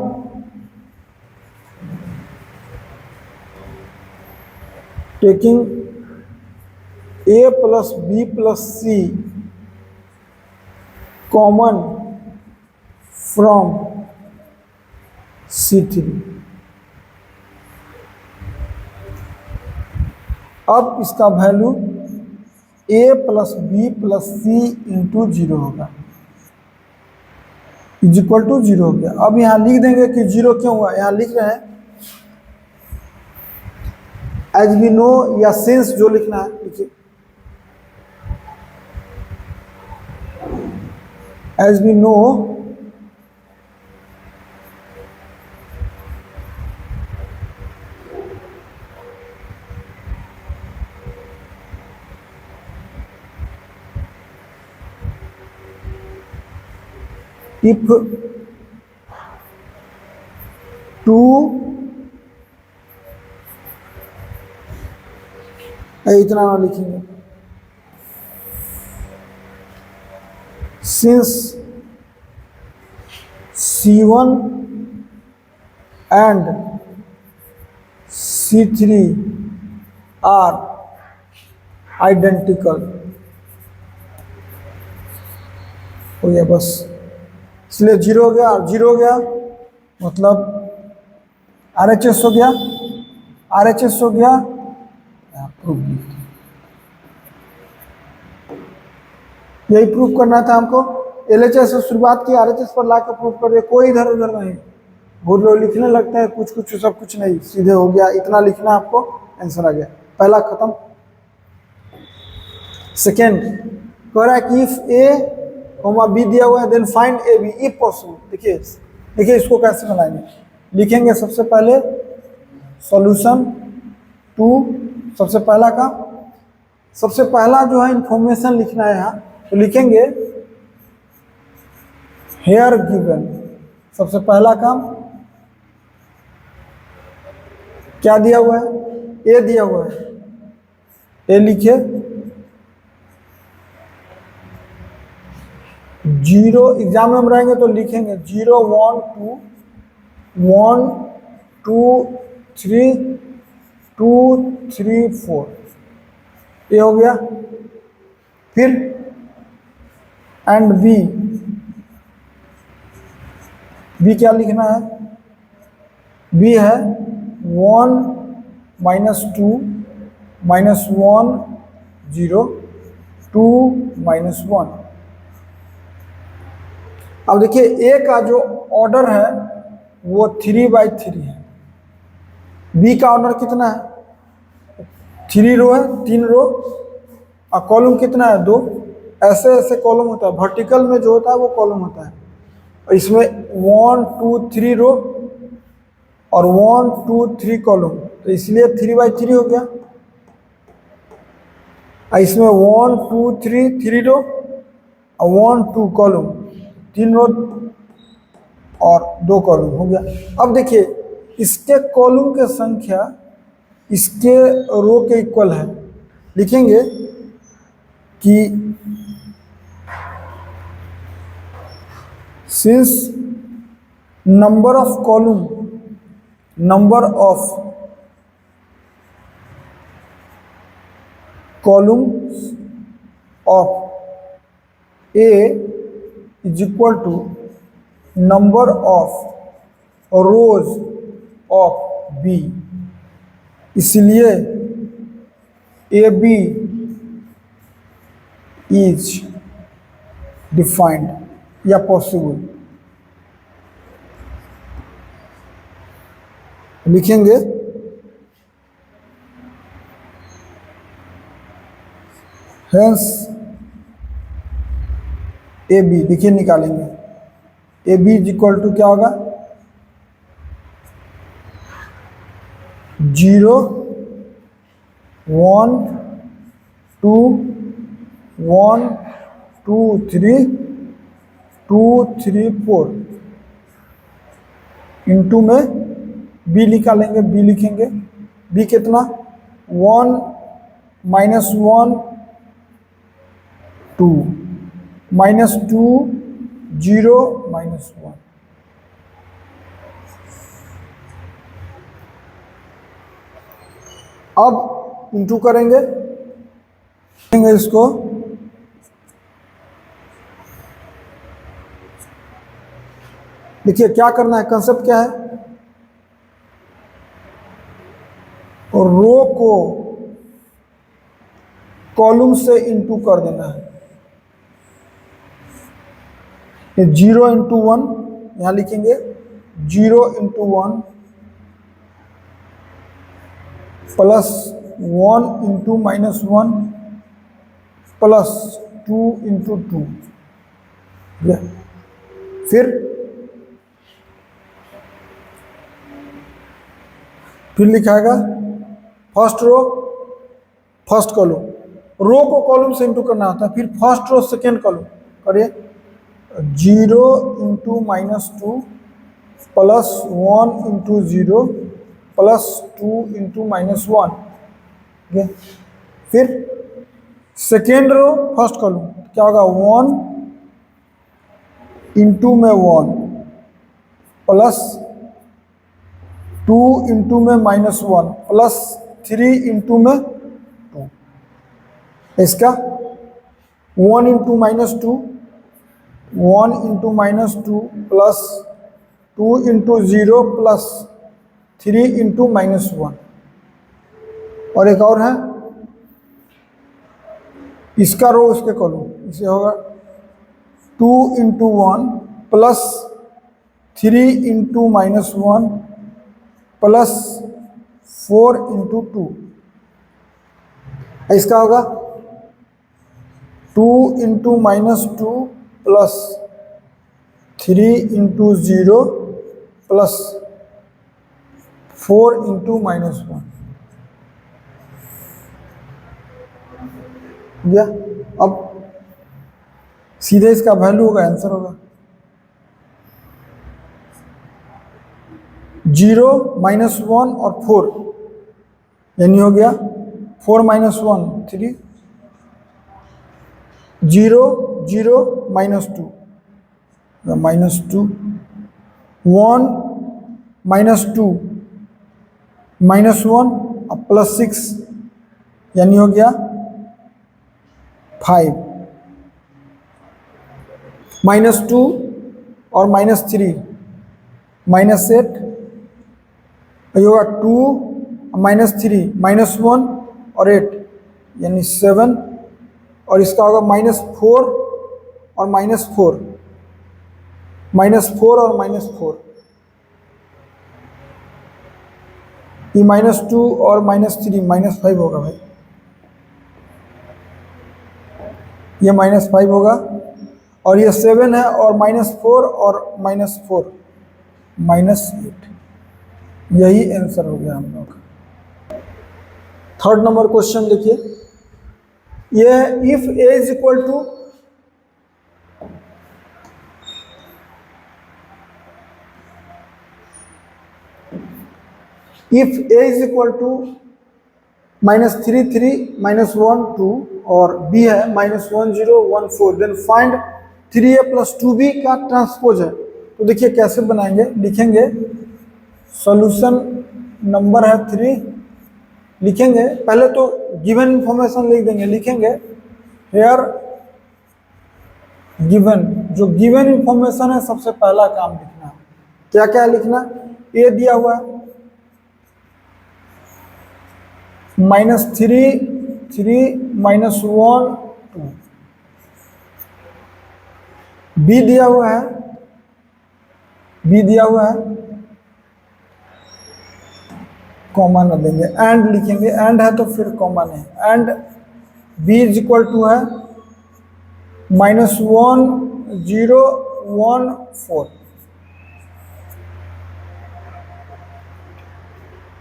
taking A plus B plus C common from C3। अब इसका value A plus B plus C into 0 होगा, इज इक्वल टू 0 हो गया। अब यहाँ लिख देंगे कि 0 क्यों हुआ, यहाँ लिख रहे हैं एज वी नो, या सिंस जो लिखना है लिखिए, एज वी नो if 2 इतना ना लिखेंगे, since C1 and C3 are identical, हो गया बस, इसलिए 0 हो गया। और 0 हो गया मतलब RHS हो गया, RHS हो गया, यही प्रूफ करना था हमको। LHS से शुरुआत की, RHS पर लाकर प्रूफ कर दिया, कोई इधर उधर नहीं। बहुत लोग लिखने लगते हैं कुछ कुछ, सब कुछ नहीं, सीधे हो गया, इतना लिखना आपको, आंसर आ गया, पहला खत्म। सेकेंड कह रहा है कि इफ A, B दिया हुआ है then find AB if possible. देखिए देखिए इसको कैसे बनाएंगे, लिखेंगे सबसे पहले सॉल्यूशन टू, सबसे पहला का सबसे पहला जो है इंफॉर्मेशन लिखना है यहाँ, तो लिखेंगे हेयर गिवन। सबसे पहला काम क्या दिया हुआ है, A दिया हुआ है, A लिखे 0, एग्जाम में हम रहेंगे तो लिखेंगे 0 1 2 1 2 3 2 3 4, ये हो गया। फिर एंड B बी क्या लिखना है, बी है 1 -2 -1 0 2 -1। अब देखिए ए का जो ऑर्डर है वो 3/3 है, बी का ऑर्डर कितना है, 3 रो है, 3 रो, और कॉलम कितना है, 2। ऐसे ऐसे कॉलम होता है, वर्टिकल में जो होता है वो कॉलम होता है, और इसमें 1 2 3 रो और 1 2 3 कॉलम, तो इसलिए 3/3 हो गया। और इसमें 1 2 3 3 रो और 1 2 कॉलम, 3 रो और 2 कॉलम हो गया। अब देखिए इसके कॉलम की संख्या इसके रो के इक्वल है, लिखेंगे कि since number of columns of A is equal to number of rows of B, इसलिए AB is defined या पॉसिबल, लिखेंगे हेंस ए बी, देखिए निकालेंगे A B is equal to क्या होगा, 0 1 2 1 2 3 2 3 4 इंटू में बी निकालेंगे, बी लिखेंगे, बी कितना 1 -1 2 -2 0 -1। अब इंटू करेंगे इसको, देखिए क्या करना है, कंसेप्ट क्या है, और रो को कॉलम से इंटू कर देना है। 0 × 1 यहां लिखेंगे, 0 × 1 प्लस 1 × -1 प्लस 2 × 2, फिर लिखाएगा फर्स्ट रो फर्स्ट कॉलम, रो को कॉलम से इंटू करना होता है, फिर फर्स्ट रो सेकेंड कॉलम करिए, 0 × -2 प्लस 1 × 0 प्लस 2 × -1, फिर सेकेंड रो फर्स्ट कॉलम क्या होगा, 1 × में 1 प्लस 2 × में -1 प्लस 3 × में 2, इसका 1 × -2 1 × -2 प्लस 2 × 0 प्लस 3 × -1, और एक और है इसका रो उसके कॉलम, इसे होगा 2 × 1 प्लस 3 × -1 प्लस 4 × 2, इसका होगा 2 × -2 प्लस 3 × 0 प्लस 4 × -1, या अब सीधे इसका वैल्यू होगा, आंसर होगा 0 -1 और 4, यानी हो गया 4 - 1 3 0 0 -2 -2 1 -2 -1 और प्लस 6, यानी हो गया 5 -2 और -3 -8, ये होगा 2, -3, -1 और 8 यानी 7, और इसका होगा -4 और -4, -4 और -4, ये -2 और -3 -5 होगा भाई, ये -5 होगा, और ये 7 है और -4 और -4 -8, यही आंसर हो गया हम लोग का। थर्ड नंबर क्वेश्चन देखिए, ये if A is equal to if A is equal to -3 3 -1 2 और बी है -1 0 1 4, देन फाइंड 3a + 2b का ट्रांसपोज है। तो देखिए कैसे बनाएंगे, लिखेंगे सॉल्यूशन नंबर है 3, लिखेंगे पहले तो गिवन इंफॉर्मेशन लिख देंगे, लिखेंगे हेयर गिवन, जो गिवन इंफॉर्मेशन है सबसे पहला काम लिखना है। क्या क्या लिखना, ए दिया हुआ है -3 3 -1 2, बी दिया हुआ है, बी दिया हुआ है, कॉमा न देंगे, एंड लिखेंगे, एंड है तो फिर कॉमा नहीं, and B is equal to है -1 0 1 4,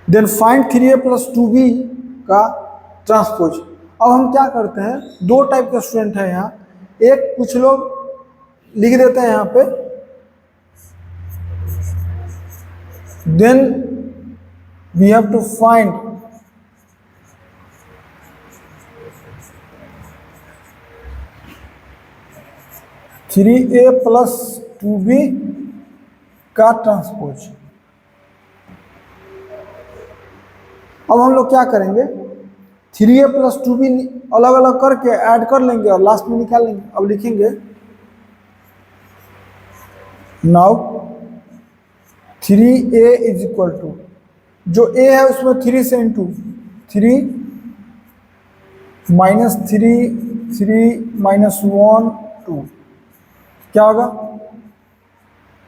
देन फाइंड 3a + 2b का ट्रांसपोज। अब हम क्या करते हैं, दो टाइप के स्टूडेंट हैं यहाँ, एक कुछ लोग लिख देते हैं यहाँ पे, then we have to find 3a + 2b का ट्रांसपोज। अब हम लोग क्या करेंगे, 3a + 2b अलग अलग करके ऐड कर लेंगे और लास्ट में निकाल लेंगे। अब लिखेंगे now 3a is equal to, जो a है उसमें 3 से इंटू 3 -3 3 -1 2, क्या होगा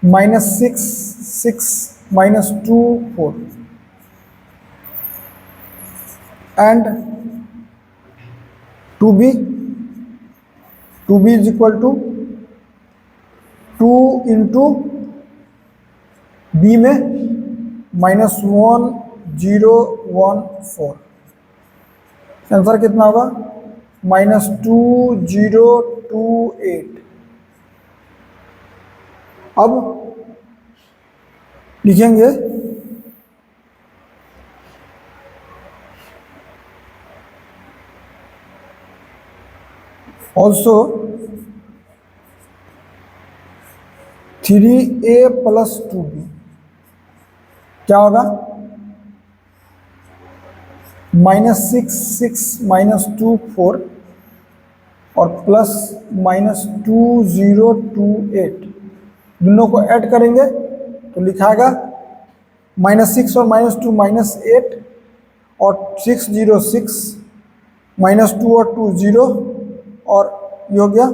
-6 6 -2 4, and 2b is equal to 2 into b में -1 0 1 4, आंसर कितना होगा -2 0 2 8। अब लिखेंगे ऑल्सो 3a + 2b, क्या होगा -6 6 -2 4 और +-2 0 2 8, दोनों को ऐड करेंगे तो लिखाएगा -6 और -2 -8 और 6 0 6 -2 और 2 0, और ये हो गया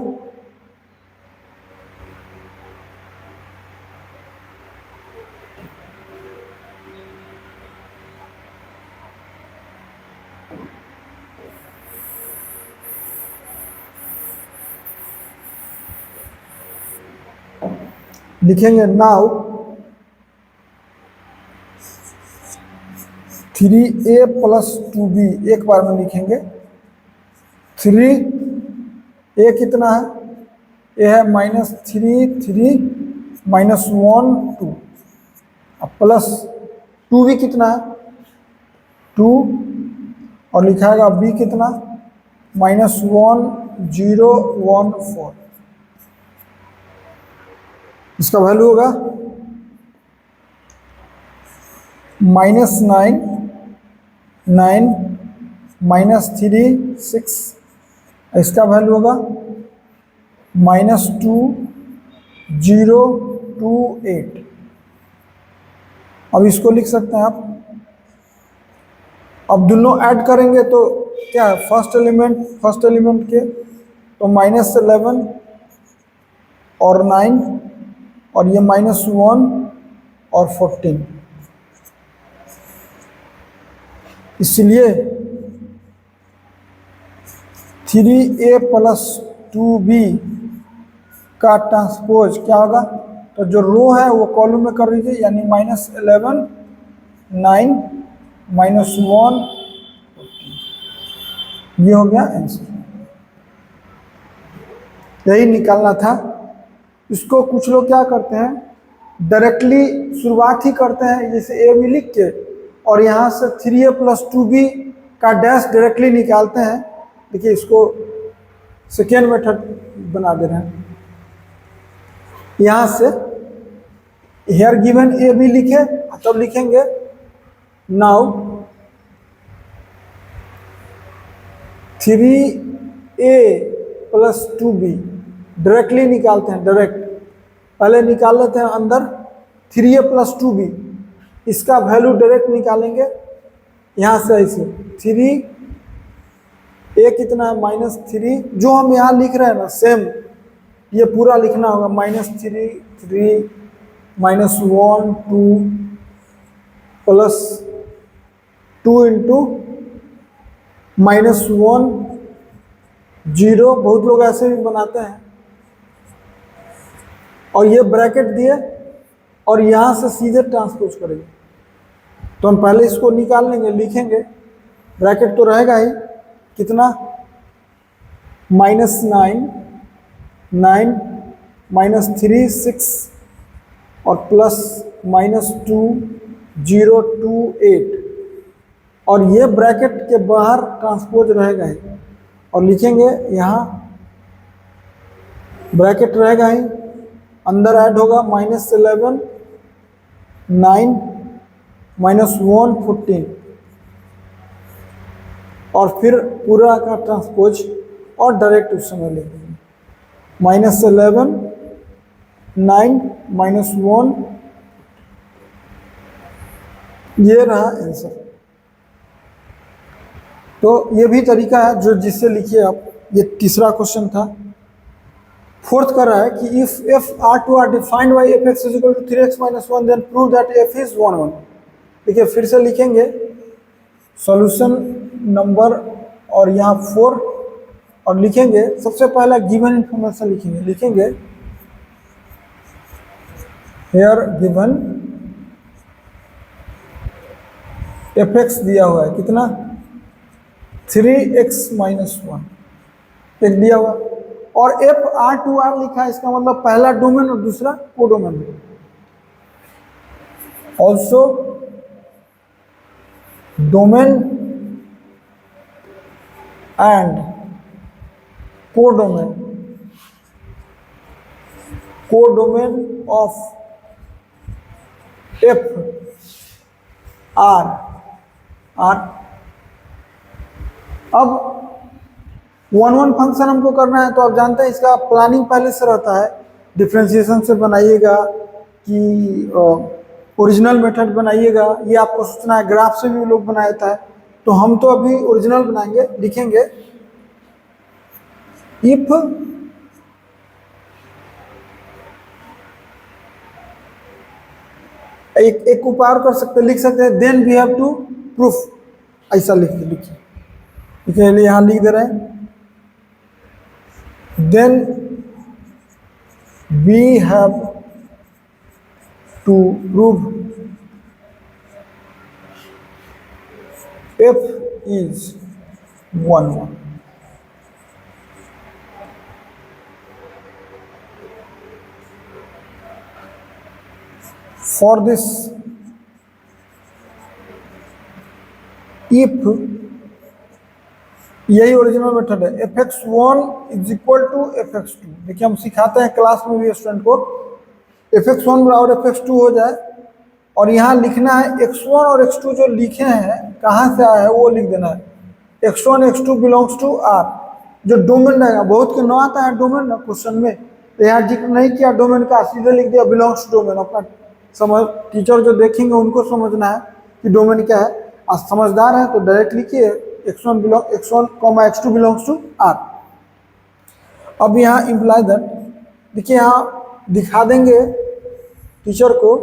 लिखेंगे नाउ 3a + 2b एक बार में लिखेंगे। 3a कितना है, a है -3 3 -1 2, अब प्लस 2b कितना है 2, और लिखाएगा b कितना -1 0 1 4, इसका वैल्यू होगा -9 9 -3 6, इसका वैल्यू होगा -2 0 2 8, अब इसको लिख सकते हैं आप। अब दोनों ऐड करेंगे तो क्या है, फर्स्ट एलिमेंट के तो -11 और 9 और ये -1 और 14, इसलिए 3a + 2b का ट्रांसपोज क्या होगा, तो जो रो है वो कॉलम में कर दीजिए, यानी -11 9 -1 ये हो गया आंसर। यही निकालना था। इसको कुछ लोग क्या करते हैं, डायरेक्टली शुरुआत ही करते हैं जैसे ए बी लिख के, और यहाँ से 3a + 2b का डैश डायरेक्टली निकालते हैं। देखिए इसको सेकेंड मेथड बना दे रहे हैं। यहाँ से हेयर गिवन ए बी लिखे, तब लिखेंगे नाउ 3a + 2b डायरेक्टली निकालते हैं। डायरेक्ट पहले निकाल लेते हैं अंदर 3a + 2b, इसका वैल्यू डायरेक्ट निकालेंगे यहाँ से ऐसे 3a कितना है -3, जो हम यहाँ लिख रहे हैं ना सेम ये पूरा लिखना होगा, -3 3 -1 2 + 2 × -1 0, बहुत लोग ऐसे भी बनाते हैं, और ये ब्रैकेट दिए और यहाँ से सीधे ट्रांसपोज करेंगे। तो हम पहले इसको निकाल लेंगे, लिखेंगे, ब्रैकेट तो रहेगा ही, कितना -9 9 -3 6 और +-2 0 2 8, और ये ब्रैकेट के बाहर ट्रांसपोज रहेगा ही, और लिखेंगे यहाँ ब्रैकेट रहेगा ही, अंदर ऐड होगा -11 9 -1 14, और फिर पूरा का ट्रांसपोज और डायरेक्ट उस समय लिखेंगे -11 9 -1, ये रहा आंसर। तो ये भी तरीका है जो जिससे लिखिए आप। ये तीसरा क्वेश्चन था। फोर्थ कर रहा है कि if f r2 are defined by fx = 3x - 1 then prove that f is 1 1। देखिए फिर से लिखेंगे सॉल्यूशन नंबर और यहाँ 4, और लिखेंगे सबसे पहला गिवन इंफॉर्मेशन लिखेंगे हेयर गिवन fx दिया हुआ है कितना 3x - 1 एक दिया हुआ, और f r2r लिखा है, इसका मतलब पहला डोमेन और दूसरा codomain. Also domain and codomain of f r। अब 1 फंक्शन हमको करना है, तो आप जानते हैं इसका प्लानिंग पहले से रहता है, डिफ्रेंशिएशन से बनाइएगा कि ओरिजिनल मेथड बनाइएगा, ये आपको सोचना है। ग्राफ से भी लोग बनाया था, तो हम तो अभी ओरिजिनल बनाएंगे। लिखेंगे इफ एक उपाय कर सकते, लिख सकते हैं then we have to proof, ऐसा लिखिए। यहाँ लिख दे रहे हैं then we have to prove f is 1 1। For this, if यही ओरिजिनल मेथड है, fx1 = fx2। देखिए हम सिखाते हैं क्लास में भी स्टूडेंट को, fx1 = fx2 हो जाए, और यहाँ लिखना है x1 और x2 जो लिखे हैं कहाँ से आया है वो लिख देना है। x1 x2 belongs to r, जो डोमेन रहेगा, बहुत के न आता है डोमेन ना क्वेश्चन में, तो यहाँ जिक्र नहीं किया डोमेन का, सीधे लिख दिया बिलोंग्स टू डोमेन, अपना समझ टीचर जो देखेंगे उनको समझना है कि डोमेन क्या है। आज समझदार है तो डायरेक्ट लिखिए x1 x2 belongs to R। अब यहाँ इम्प्लाई दैट, देखिए यहाँ दिखा देंगे टीचर को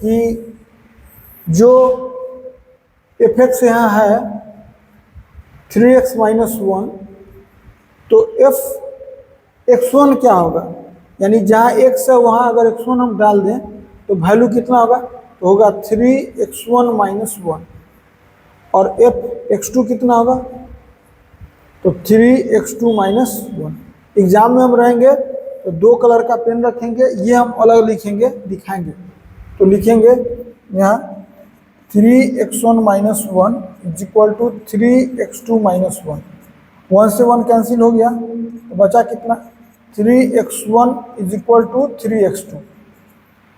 कि जो एफ एक्स यहाँ है 3x माइनस 1, तो एफ x1 क्या होगा, यानी जहाँ x है वहाँ अगर x1 हम डाल दें तो वैल्यू कितना होगा, तो होगा 3x1 माइनस 1। और एफ x2 कितना होगा, तो 3x2 माइनस 1। एग्जाम में हम रहेंगे तो 2 कलर का पेन रखेंगे, ये हम अलग लिखेंगे दिखाएंगे। तो लिखेंगे यहाँ 3x1 minus 1 is equal to 3x2 minus 1। 1 से 1 कैंसिल हो गया तो बचा कितना, 3x1 is equal to 3x2।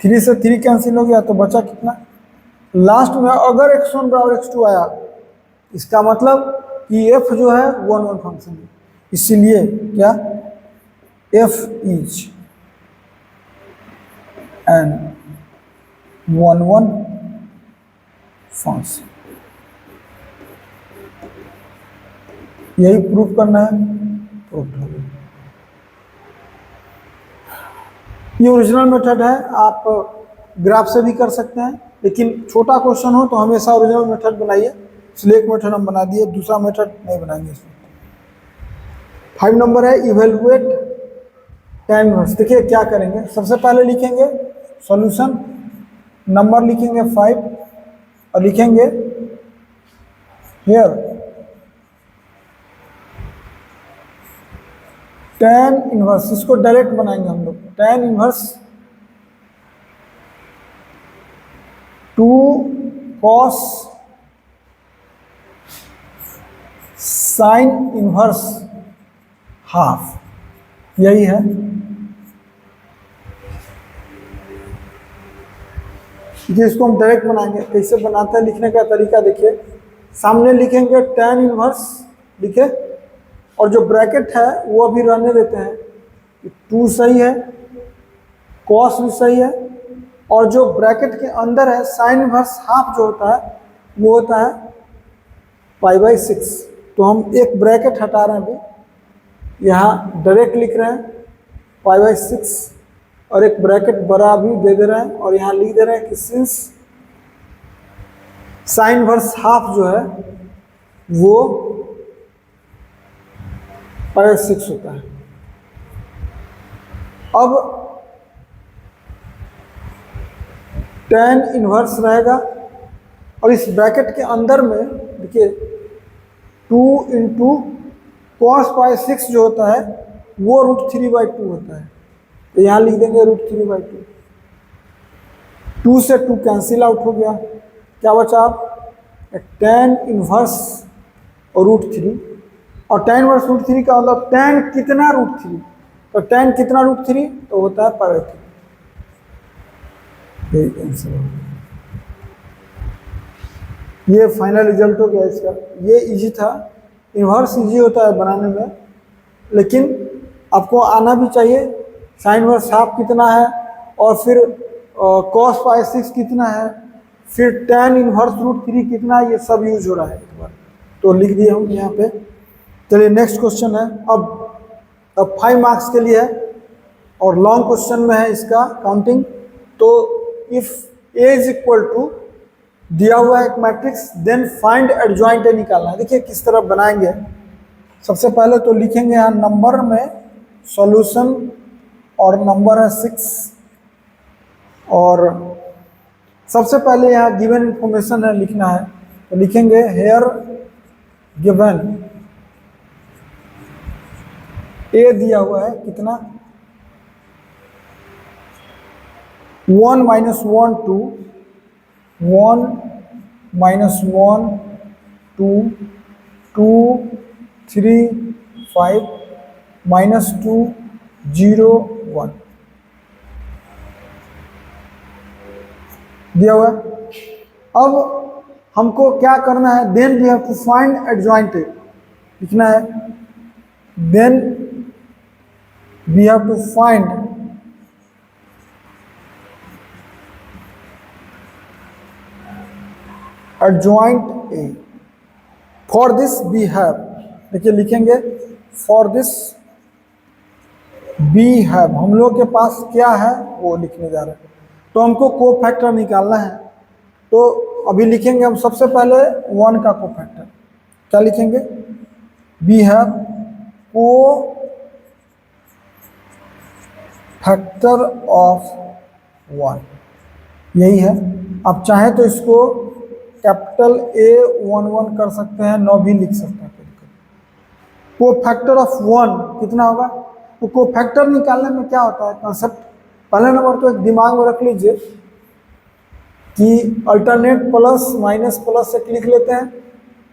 3 से 3 कैंसिल हो गया तो बचा कितना, लास्ट में अगर x1 बराबर x2 आया इसका मतलब कि f जो है 1 1 फंक्शन है, इसीलिए क्या f इज एन 1 1 फंक्शन। यही प्रूफ करना है, प्रूफ हो गया। ये ओरिजिनल मेथड है, आप ग्राफ से भी कर सकते हैं, लेकिन छोटा क्वेश्चन हो तो हमेशा ओरिजिनल मेथड बनाइए। इसलिए एक मेथड हम बना दिए, दूसरा मेथड नहीं बनाएंगे इसमें। 5 नंबर है इवेलुएट tan इनवर्स। देखिए क्या करेंगे, सबसे पहले लिखेंगे सॉल्यूशन, नंबर लिखेंगे 5 और लिखेंगे हियर tan इनवर्स। इसको डायरेक्ट बनाएंगे हम लोग, tan inverse 2 cos sine inverse half, यही है। इसको हम डायरेक्ट बनाएंगे। कैसे बनाते हैं लिखने का तरीका देखिए, सामने लिखेंगे tan इनवर्स लिखे, और जो ब्रैकेट है वो अभी रहने देते हैं, 2 सही है, cos भी सही है, और जो ब्रैकेट के अंदर है साइन इनवर्स हाफ जो होता है वो होता है π/6। तो हम एक ब्रैकेट हटा रहे हैं अभी, यहाँ डायरेक्ट लिख रहे हैं π/6 और एक ब्रैकेट बड़ा भी दे दे रहे हैं, और यहाँ लिख दे रहे हैं कि सिंस साइन इनवर्स हाफ जो है वो π/6 होता है। अब tan इनवर्स रहेगा, और इस ब्रैकेट के अंदर में देखिए 2 इंटू cos π/6 जो होता है वो √3/2 होता है, तो यहाँ लिख देंगे √3/2। 2 से 2 कैंसिल आउट हो गया, क्या बचा आप tan इनवर्स और √3, और tan इनवर्स √3 का मतलब tan कितना √3, तो tan कितना √3 तो होता है π/3। ये फाइनल रिजल्ट हो गया इसका। ये इजी था, इन्वर्स इजी होता है बनाने में, लेकिन आपको आना भी चाहिए साइन इनवर्स हाफ कितना है, और फिर cos π/6 कितना है, फिर tan इनवर्स √3 कितना है, ये सब यूज हो रहा है एक बार। तो लिख दिए हम यहाँ पे। चलिए नेक्स्ट क्वेश्चन है, अब 5 मार्क्स के लिए है और लॉन्ग क्वेश्चन में है इसका काउंटिंग। तो if A is equal to दिया हुआ है एक matrix, then find adjoint A निकालना है। देखिए किस तरह बनाएंगे। सबसे पहले तो लिखेंगे यहाँ नंबर में सॉल्यूशन, और नंबर है 6, और सबसे पहले यहाँ गिवन इंफॉर्मेशन है लिखना है, तो लिखेंगे हेयर गिवन A दिया हुआ है कितना 1 - 1 2, 1 - 1 2 2 3 5 -2 0 1 दिया हुआ है। अब हमको क्या करना है, then we have to find adjoint लिखना है, then we have to find adjoint A. For this we have, देखिए लिखेंगे फॉर दिस वी हैव, हम लोग के पास क्या है वो लिखने जा रहे हैं। तो हमको को फैक्टर निकालना है, तो अभी लिखेंगे हम सबसे पहले 1 का को फैक्टर। क्या लिखेंगे? वी हैव को फैक्टर ऑफ 1, यही है। आप चाहें तो इसको कैपिटल A11 कर सकते हैं, 9 भी लिख सकते हैं। को फैक्टर ऑफ 1 कितना होगा? तो को फैक्टर निकालने में क्या होता है कंसेप्ट, पहला नंबर तो एक दिमाग में रख लीजिए कि अल्टरनेट प्लस माइनस प्लस से लिख लेते हैं,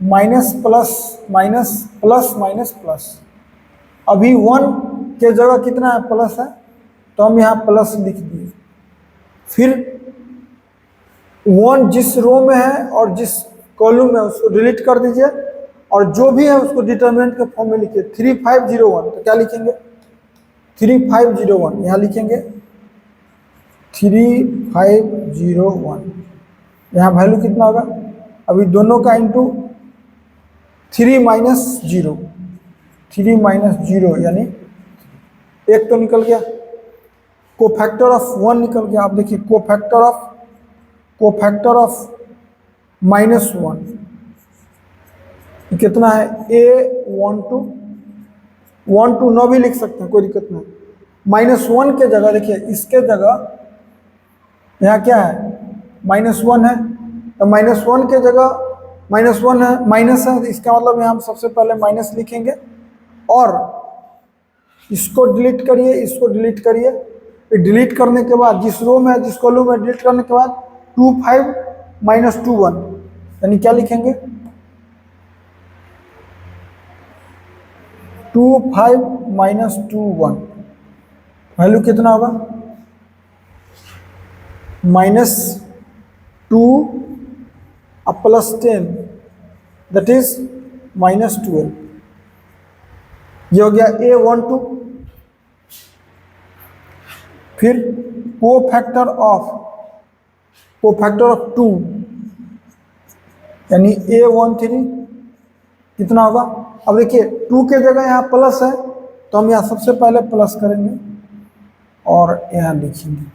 minus plus minus plus minus plus. अभी 1 के जगह कितना है? प्लस है, तो हम यहाँ प्लस लिख दिए। फिर 1 जिस रो में है और जिस कॉलम में उसको डिलीट कर दीजिए, और जो भी है उसको डिटरमिनेंट के फॉर्म में लिखिए 3501। तो क्या लिखेंगे? 3501 यहाँ लिखेंगे 3501। यहाँ वैल्यू कितना होगा? अभी दोनों का इंटू 3 माइनस 0, 3 माइनस 0 यानी एक तो निकल गया। को फैक्टर ऑफ 1 निकल गया। आप देखिए को फैक्टर ऑफ -1 कितना है? A12 1 to 9 भी लिख सकते हैं, कोई दिक्कत नहीं। -1 के जगह देखिए, इसके जगह यहाँ क्या है? -1 है, तो -1 के जगह -1 है, माइनस है, इसका मतलब यहाँ हम सबसे पहले माइनस लिखेंगे और इसको डिलीट करिए, इसको डिलीट करिए। डिलीट करने के बाद जिस रो में जिस कॉलम में डिलीट करने के बाद 25 माइनस 21 यानी क्या लिखेंगे? 25 माइनस 21 वैल्यू कितना होगा? -2 प्लस 10 दैट इज -12। ये हो गया A12। फिर को फैक्टर ऑफ 2 यानी A13 कितना होगा? अब देखिए 2 के जगह यहाँ प्लस है, तो हम यहाँ सबसे पहले प्लस करेंगे और यहाँ लिखेंगे।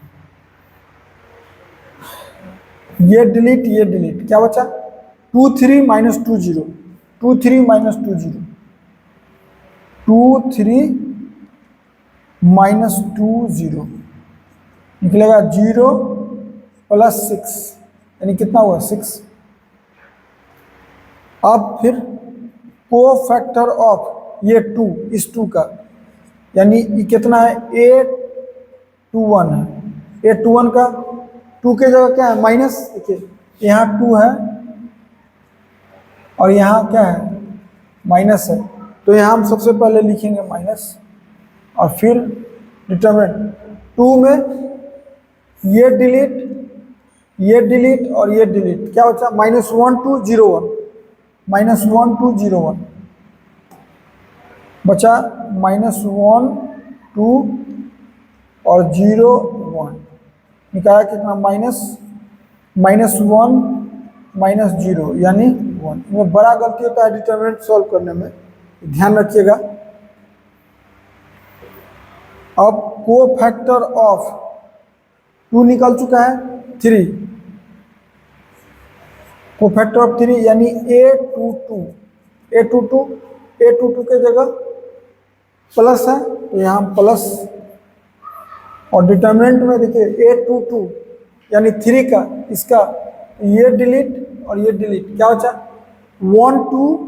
ये डिलीट, क्या बचा? 23 माइनस 20, 23 माइनस 20, 23 माइनस 20 निकलेगा 0 प्लस 6 यानी कितना हुआ? 6। अब फिर को फैक्टर ऑफ ये 2, इस 2 का यानी ये कितना है? A21 है। A21 का 2 के जगह क्या है? माइनस। देखिए यहाँ 2 है और यहाँ क्या है? माइनस है, तो यहाँ हम सबसे पहले लिखेंगे माइनस और फिर डिटरमिनेंट 2 में ये डिलीट और ये डिलीट, क्या बचा? -1201 -1201 बचा, -1 2 और 0 1 निकाला कितना? -1 माइनस 0 यानी 1। इसमें बड़ा गलती होता है डिटरमिनेंट सॉल्व करने में, ध्यान रखिएगा। अब को फैक्टर ऑफ 2 निकल चुका है 3, को फैक्टर ऑफ 3 यानी A22 के जगह प्लस है, तो यहाँ प्लस और डिटरमिनेंट में देखिए A22 यानी 3 का, इसका ये डिलीट और ये डिलीट, क्या बचा? 1 2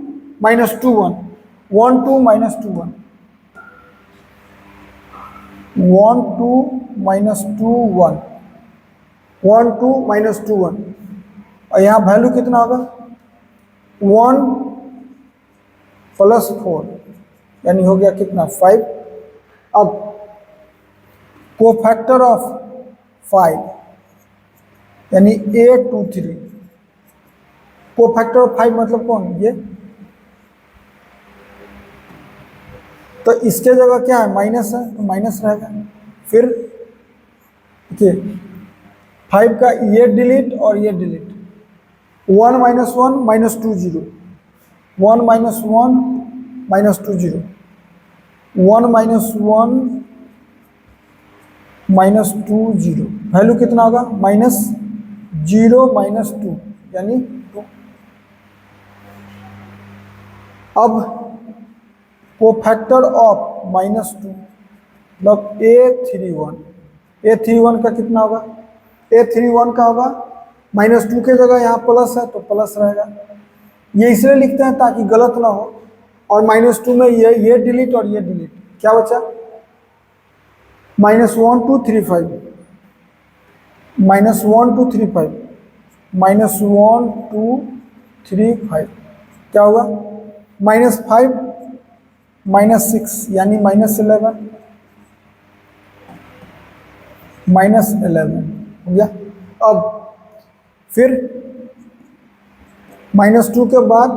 माइनस 21 1 2 माइनस 21 1 2 माइनस 21 1 2 माइनस 21 और यहाँ वैल्यू कितना होगा? 1 प्लस 4 यानी हो गया कितना? 5। अब को फैक्टर ऑफ 5 यानी A23, को फैक्टर ऑफ 5 मतलब कौन? ये। तो इसके जगह क्या है? माइनस है, तो माइनस रहेगा। फिर देखिए 5 का ये डिलीट और ये delete, 1 minus 1 minus 2 0, 1 minus 1 minus 2 0, 1 minus 1 minus 2 0, value कितना होगा माइनस 0 माइनस 2 यानी 2। अब कोफैक्टर ऑफ माइनस 2 मतलब A31 का कितना होगा, A31 का होगा माइनस 2 के जगह यहाँ प्लस है तो प्लस रहेगा। ये इसलिए लिखते हैं ताकि गलत ना हो। और माइनस 2 में ये डिलीट और ये डिलीट, क्या बचा -1 2 3 5, -1 2 3 5, -1 2 3 5 क्या होगा -5 -6 यानी -11, -11 हो गया। अब फिर -2 के बाद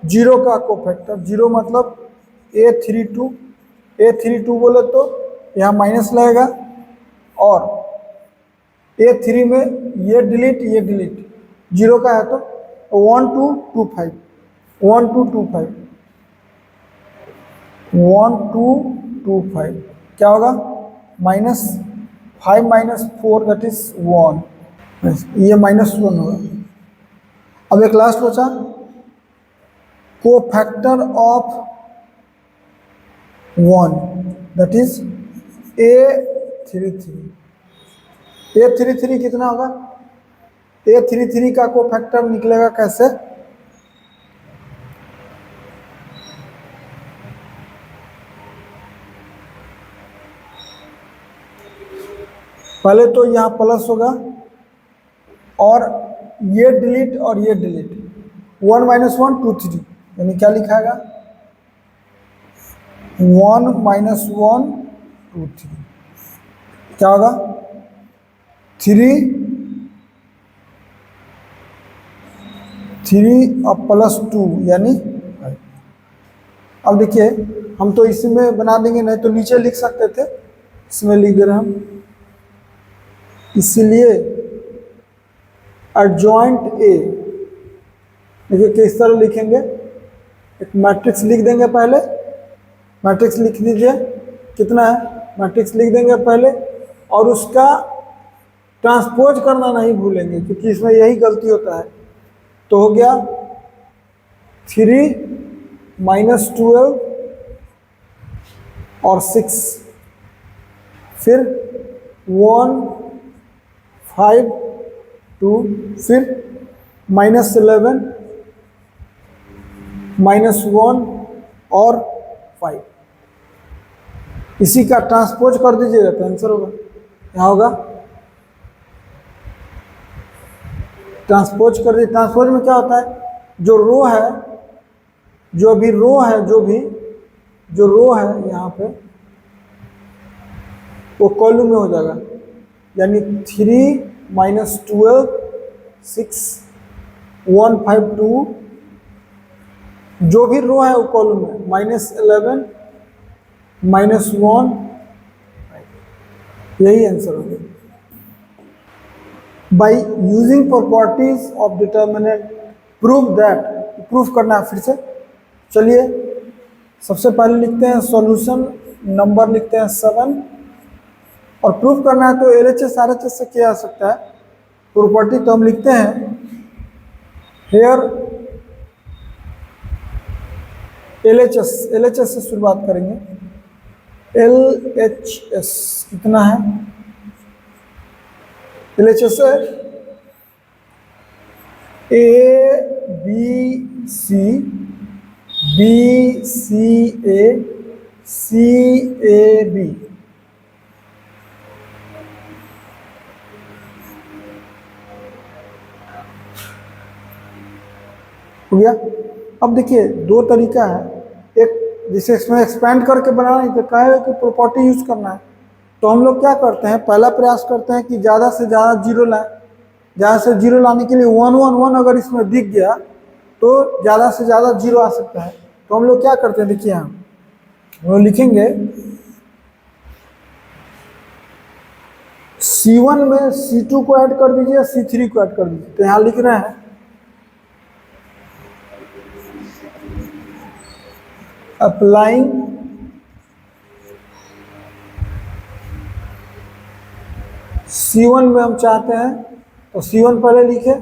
0 का कोफैक्टर, 0 मतलब A32 बोले तो यहाँ माइनस लगेगा और A3 में ये डिलीट 0 का है तो 1 2 2 5, 1 2 2 5, 1 2 2 5 क्या होगा -5 -4 दैट इज 1, ये -1 होगा। अब एक लास्ट बचा cofactor of 1 that is A33 कितना होगा, A33 का कोफैक्टर निकलेगा कैसे, पहले तो यहाँ प्लस होगा और ये डिलीट और ये डिलीट, 1 माइनस 1 2 3 यानी क्या लिखाएगा 1 माइनस 1 2 3 क्या होगा 3 और प्लस 2 यानी 5। अब देखिए हम तो इसी में बना देंगे, नहीं तो नीचे लिख सकते थे, इसमें लिख दे रहे हैं हम। इसलिए एडजॉइंट ए देखिए किस तरह लिखेंगे, एक मैट्रिक्स लिख देंगे पहले, मैट्रिक्स लिख दीजिए कितना है, मैट्रिक्स लिख देंगे पहले और उसका ट्रांसपोज करना नहीं भूलेंगे क्योंकि इसमें यही गलती होता है। तो हो गया 3 -12 और 6, फिर 1 5 2, फिर -11 -1 और 5, इसी का ट्रांसपोज कर दीजिएगा तो आंसर होगा, यहाँ होगा ट्रांसपोज कर दीजिए। ट्रांसपोज में क्या होता है, जो रो है, जो भी रो है, जो रो है यहाँ पे वो कॉलम में हो जाएगा, यानी 3 -12 6 1 5 2, जो भी रो है वो कॉलम में, -11 -1, यही आंसर हो गया। By using properties of determinant prove that, proof करना है फिर से। चलिए सबसे पहले लिखते हैं सॉल्यूशन, नंबर लिखते हैं 7 और प्रूफ करना है तो LHS RHS से किया जा सकता है। प्रॉपर्टी तो हम लिखते हैं हेयर LHS से शुरुआत करेंगे, LHS कितना है, LHS है ABC BCA CAB, हो गया। अब देखिए दो तरीका है, एक जिसे इसमें एक्सपेंड करके बनाना है तो कहे कि प्रॉपर्टी यूज करना है, तो हम लोग क्या करते हैं, पहला प्रयास करते हैं कि ज़्यादा से ज़्यादा जीरो लाएं। ज़्यादा से जीरो लाने के लिए 1 1 1 अगर इसमें दिख गया तो ज़्यादा से ज़्यादा जीरो आ सकता है। तो हम लोग क्या करते हैं, देखिए हम लोग लिखेंगे C1 में C2 को ऐड कर दीजिए, C3 को ऐड कर दीजिए। तो यहाँ लिख रहे हैं अप्लाइंग C1 में हम चाहते हैं तो C1 पहले लिखे,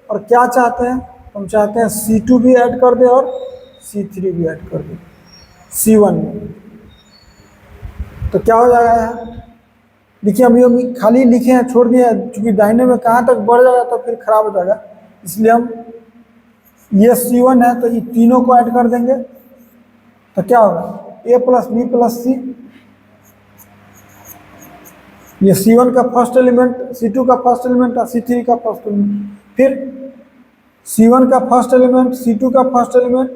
और क्या चाहते हैं, हम चाहते हैं C2 भी ऐड कर दे और C3 भी ऐड कर दे C1 में। तो क्या हो जाएगा यहाँ, देखिए अभी हम खाली लिखे हैं, छोड़ दिए हैं, चूंकि दाहिने में कहाँ तक बढ़ जाएगा तो फिर खराब हो जाएगा, इसलिए हम ये C1 है तो ये तीनों को ऐड कर देंगे। तो क्या होगा, A plus B plus C, ये C1 का फर्स्ट एलिमेंट, C2 का फर्स्ट एलिमेंट और C3 का फर्स्ट एलिमेंट, फिर C1 का फर्स्ट एलिमेंट, C2 का first element,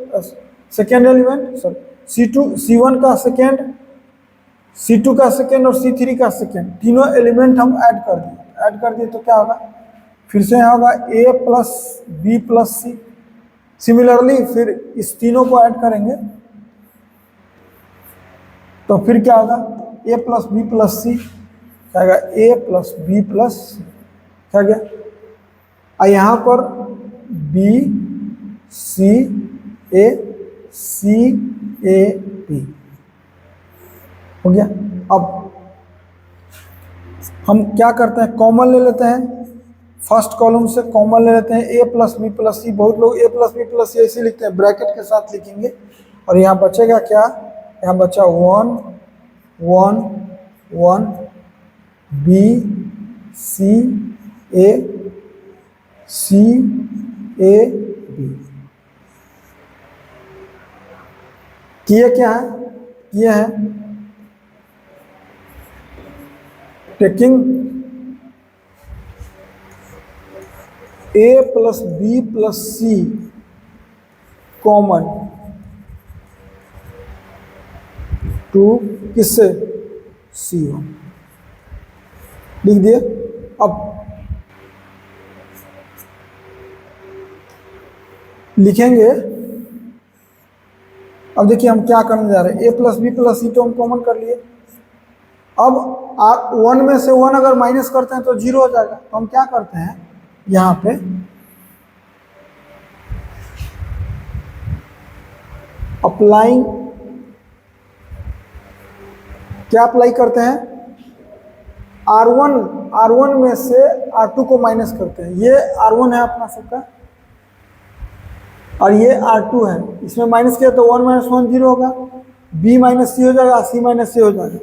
second element, sorry C1 का सेकेंड, C2 का सेकेंड और C3 का सेकेंड, तीनों एलिमेंट हम ऐड कर दिए तो क्या होगा, फिर से यहाँ होगा A plus B plus C। Similarly फिर इस तीनों को ऐड करेंगे तो फिर क्या होगा, A plus B plus C, क्या आएगा A plus B plus C, क्या गया, और यहाँ पर B C A C A B हो गया। अब हम क्या करते हैं, कॉमन ले लेते हैं, फर्स्ट कॉलम से कॉमन ले लेते हैं A plus B plus C। बहुत लोग A plus B plus C ऐसे लिखते हैं, ब्रैकेट के साथ लिखेंगे, और यहाँ बचेगा क्या, यहाँ बचा 1 1 1 B C A C A B। किए क्या है, ये है taking A plus B plus C common to किससे, C1 लिख दिए। अब लिखेंगे, अब देखिए हम क्या करने जा रहे हैं, A plus B plus C तो हम कॉमन कर लिए। अब आप 1 में से 1 अगर माइनस करते हैं तो 0 हो जाएगा, तो हम क्या करते हैं, यहाँ पे अप्लाइंग, क्या अप्लाई करते हैं, R1 में से R2 को माइनस करते हैं। ये R1 है अपना सबका और ये R2 है, इसमें माइनस किया तो 1 माइनस 1 0 होगा, B माइनस C हो जाएगा, C माइनस C हो जाएगा।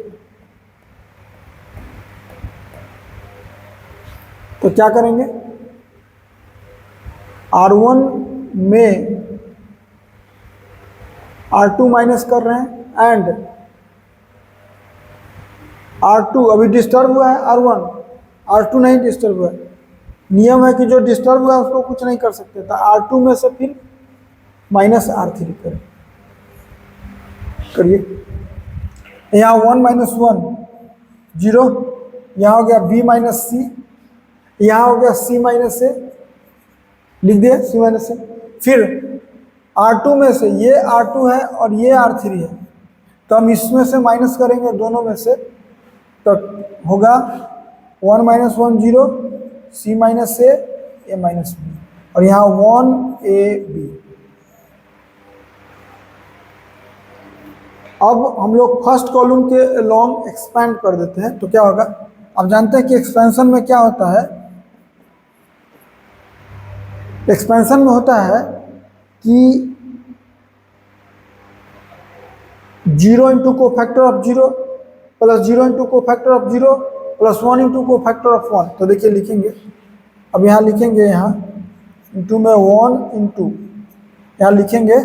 तो क्या करेंगे, R1 में R2 माइनस कर रहे हैं एंड R2 अभी डिस्टर्ब हुआ है, R2 नहीं डिस्टर्ब हुआ है। नियम है कि जो डिस्टर्ब हुआ है उसको कुछ नहीं कर सकते, तो R2 में से फिर माइनस R3 करिए। यहाँ 1 माइनस 1 0, यहाँ हो गया B माइनस C, यहाँ हो गया C माइनस A, लिख दिया C माइनस A। फिर R2 में से ये R2 है और ये R3 है, तो हम इसमें से माइनस करेंगे दोनों में से, तो होगा 1 minus 1 0, C minus A minus B, और यहाँ 1 AB। अब हम लोग फर्स्ट कॉलम के लॉन्ग एक्सपेंड कर देते हैं, तो क्या होगा, आप जानते हैं कि एक्सपेंशन में क्या होता है, एक्सपेंशन में होता है कि 0 इंटू को फैक्टर ऑफ 0 प्लस 0 इंटू को फैक्टर ऑफ 0 प्लस 1 इंटू को फैक्टर ऑफ 1। तो देखिए लिखेंगे, अब यहाँ लिखेंगे, यहाँ इंटू में 1 इंटू, यहाँ लिखेंगे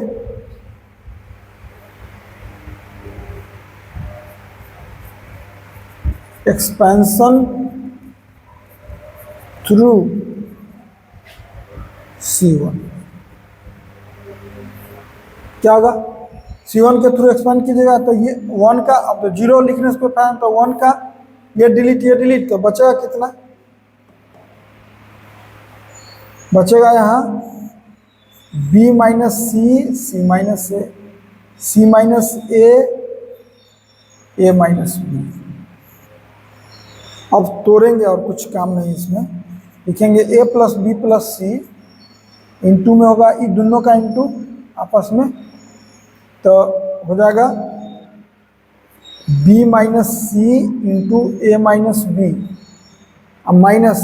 एक्सपेंशन थ्रू C1। क्या होगा, C1 के थ्रू एक्सपेंड कीजिएगा तो ये 1 का, अब तो 0 लिखने से फायदा, तो 1 का ये डिलीट, तो बचेगा कितना, बचेगा यहाँ B minus C, C minus A, C minus A minus B। अब तोड़ेंगे और कुछ काम नहीं इसमें, लिखेंगे A plus B plus C, into में होगा ये दोनों का इंटू आपस में, तो हो जाएगा b माइनस सी इंटू ए माइनस बी अब माइनस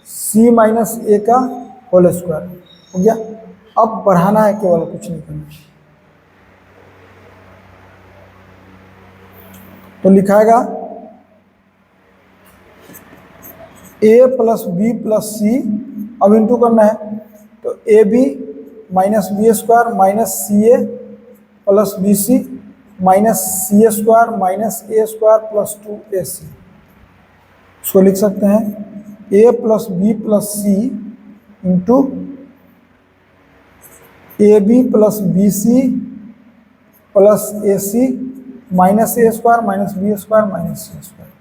सी माइनस ए का होल स्क्वायर हो गया। अब बढ़ाना है केवल, कुछ नहीं करना। तो लिखाएगा A plus B plus C, अब इंटू करना है, तो A B minus B square minus C A plus B C minus C square minus A square plus 2ac। इसको लिख सकते हैं A plus B plus C into A B plus B C plus A C minus A square minus B square minus C square.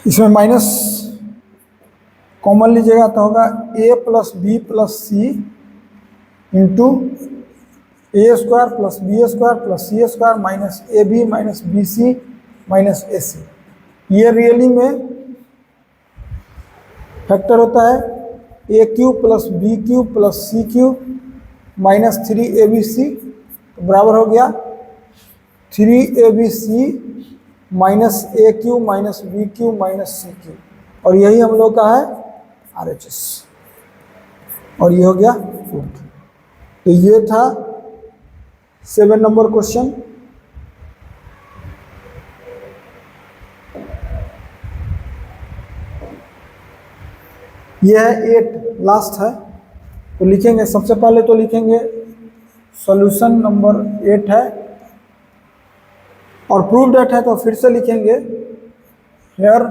इसमें minus common लीजिएगा तो होगा A plus B plus C into A square plus B square plus C square minus A B minus B C minus A C. ये really में factor होता है A cube plus B cube plus C cube minus 3abc, तो बराबर हो गया 3abc minus A cube minus B cube minus C cube, और यही हम लोग का है RHS, और ये हो गया 4। तो ये था 7 नंबर क्वेश्चन। ये है 8, लास्ट है। तो लिखेंगे, सबसे पहले तो लिखेंगे सॉल्यूशन नंबर 8 है और प्रूव डेट है, तो फिर से लिखेंगे हेयर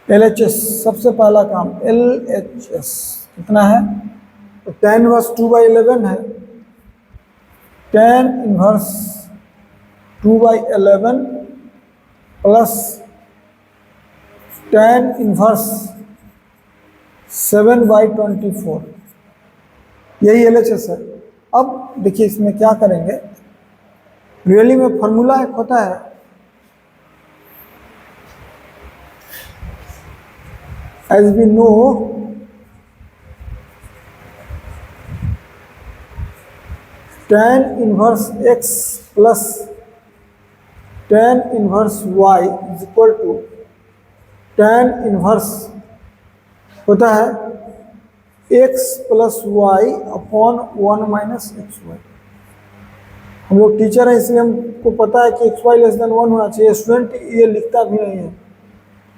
LHS। सबसे पहला काम LHS कितना है, तो tan इनवर्स 2/11 है, tan inverse 2/11 plus tan inverse 7/24, यही LHS है। अब देखिए इसमें क्या करेंगे, रियली में फॉर्मूला एक होता है as we know tan inverse x plus tan inverse y is equal to tan inverse होता है x plus y upon 1 minus x y. हम लोग टीचर हैं इसलिए हमको पता है कि xy लेस देन 1 होना चाहिए। स्टूडेंट ये लिखता भी नहीं है,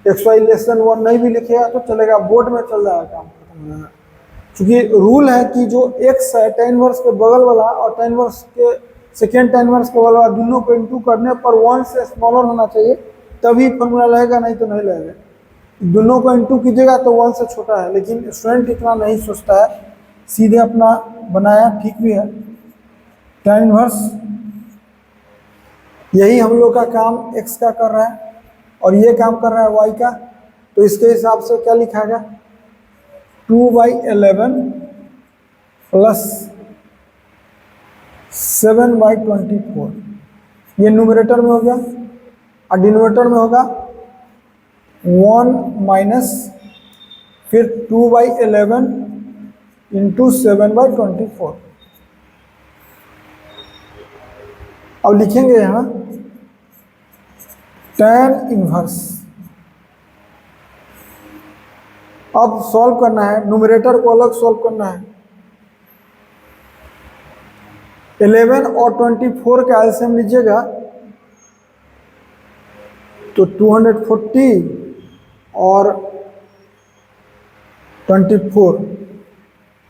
xy लेस देन 1 नहीं भी लिखेगा तो चलेगा, बोर्ड में चल जाएगा काम खत्म हो जाएगा। क्योंकि रूल है कि जो x है tan इनवर्स के बगल वाला और tan इनवर्स के सेकेंड tan इनवर्स के बगल वाला दोनों को इंटू करने पर 1 से स्मॉलर होना चाहिए, तभी फॉर्मूला लगेगा, नहीं तो नहीं लगेगा। दोनों को इंटू कीजिएगा तो 1 से छोटा है, लेकिन स्टूडेंट इतना नहीं सोचता है, सीधे अपना बनाया, ठीक भी है। tan इनवर्स यही हम लोग का काम x का कर रहा है और ये काम कर रहा है y का, तो इसके हिसाब से क्या लिखाएगा 2/11 प्लस 7/24, ये न्यूमरेटर में हो गया, और डिनोमिनेटर में होगा 1 माइनस फिर 2/11 इंटू 7/24। अब लिखेंगे यहाँ tan इनवर्स। अब सॉल्व करना है, न्यूमरेटर को अलग सॉल्व करना है। 11 और 24 का एलसीएम लीजिएगा तो 240 और 24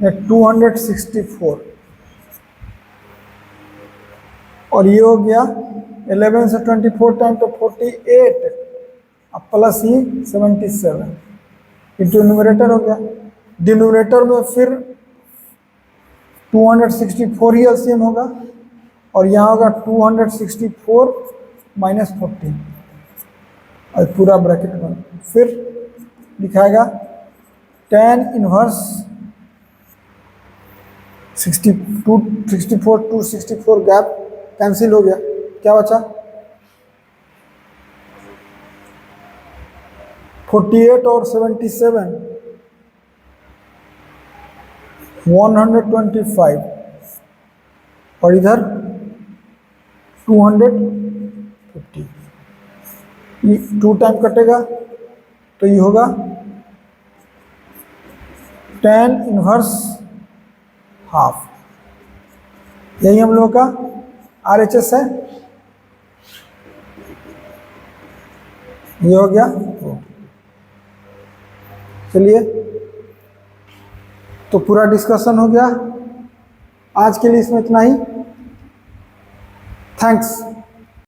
में 264, और ये हो गया 11 से 24 टाइम तो 48 अब प्लस ही 77 इंटू न्यूमरेटर हो गया। डिनोमिनेटर में फिर 264 ही एलसीएम होगा, और यहाँ होगा 264 माइनस 14 और पूरा ब्रैकेट बंद। फिर लिखाएगा tan inverse 64 to 64 gap cancel हो गया, क्या बचा 48 और 77 125 और इधर 250, 2 टाइम कटेगा तो ये होगा 10 इनवर्स हाफ। यही हम लोगों का RHS है। ये हो गया। चलिए, तो पूरा डिस्कशन हो गया। आज के लिए इसमें इतना ही। थैंक्स।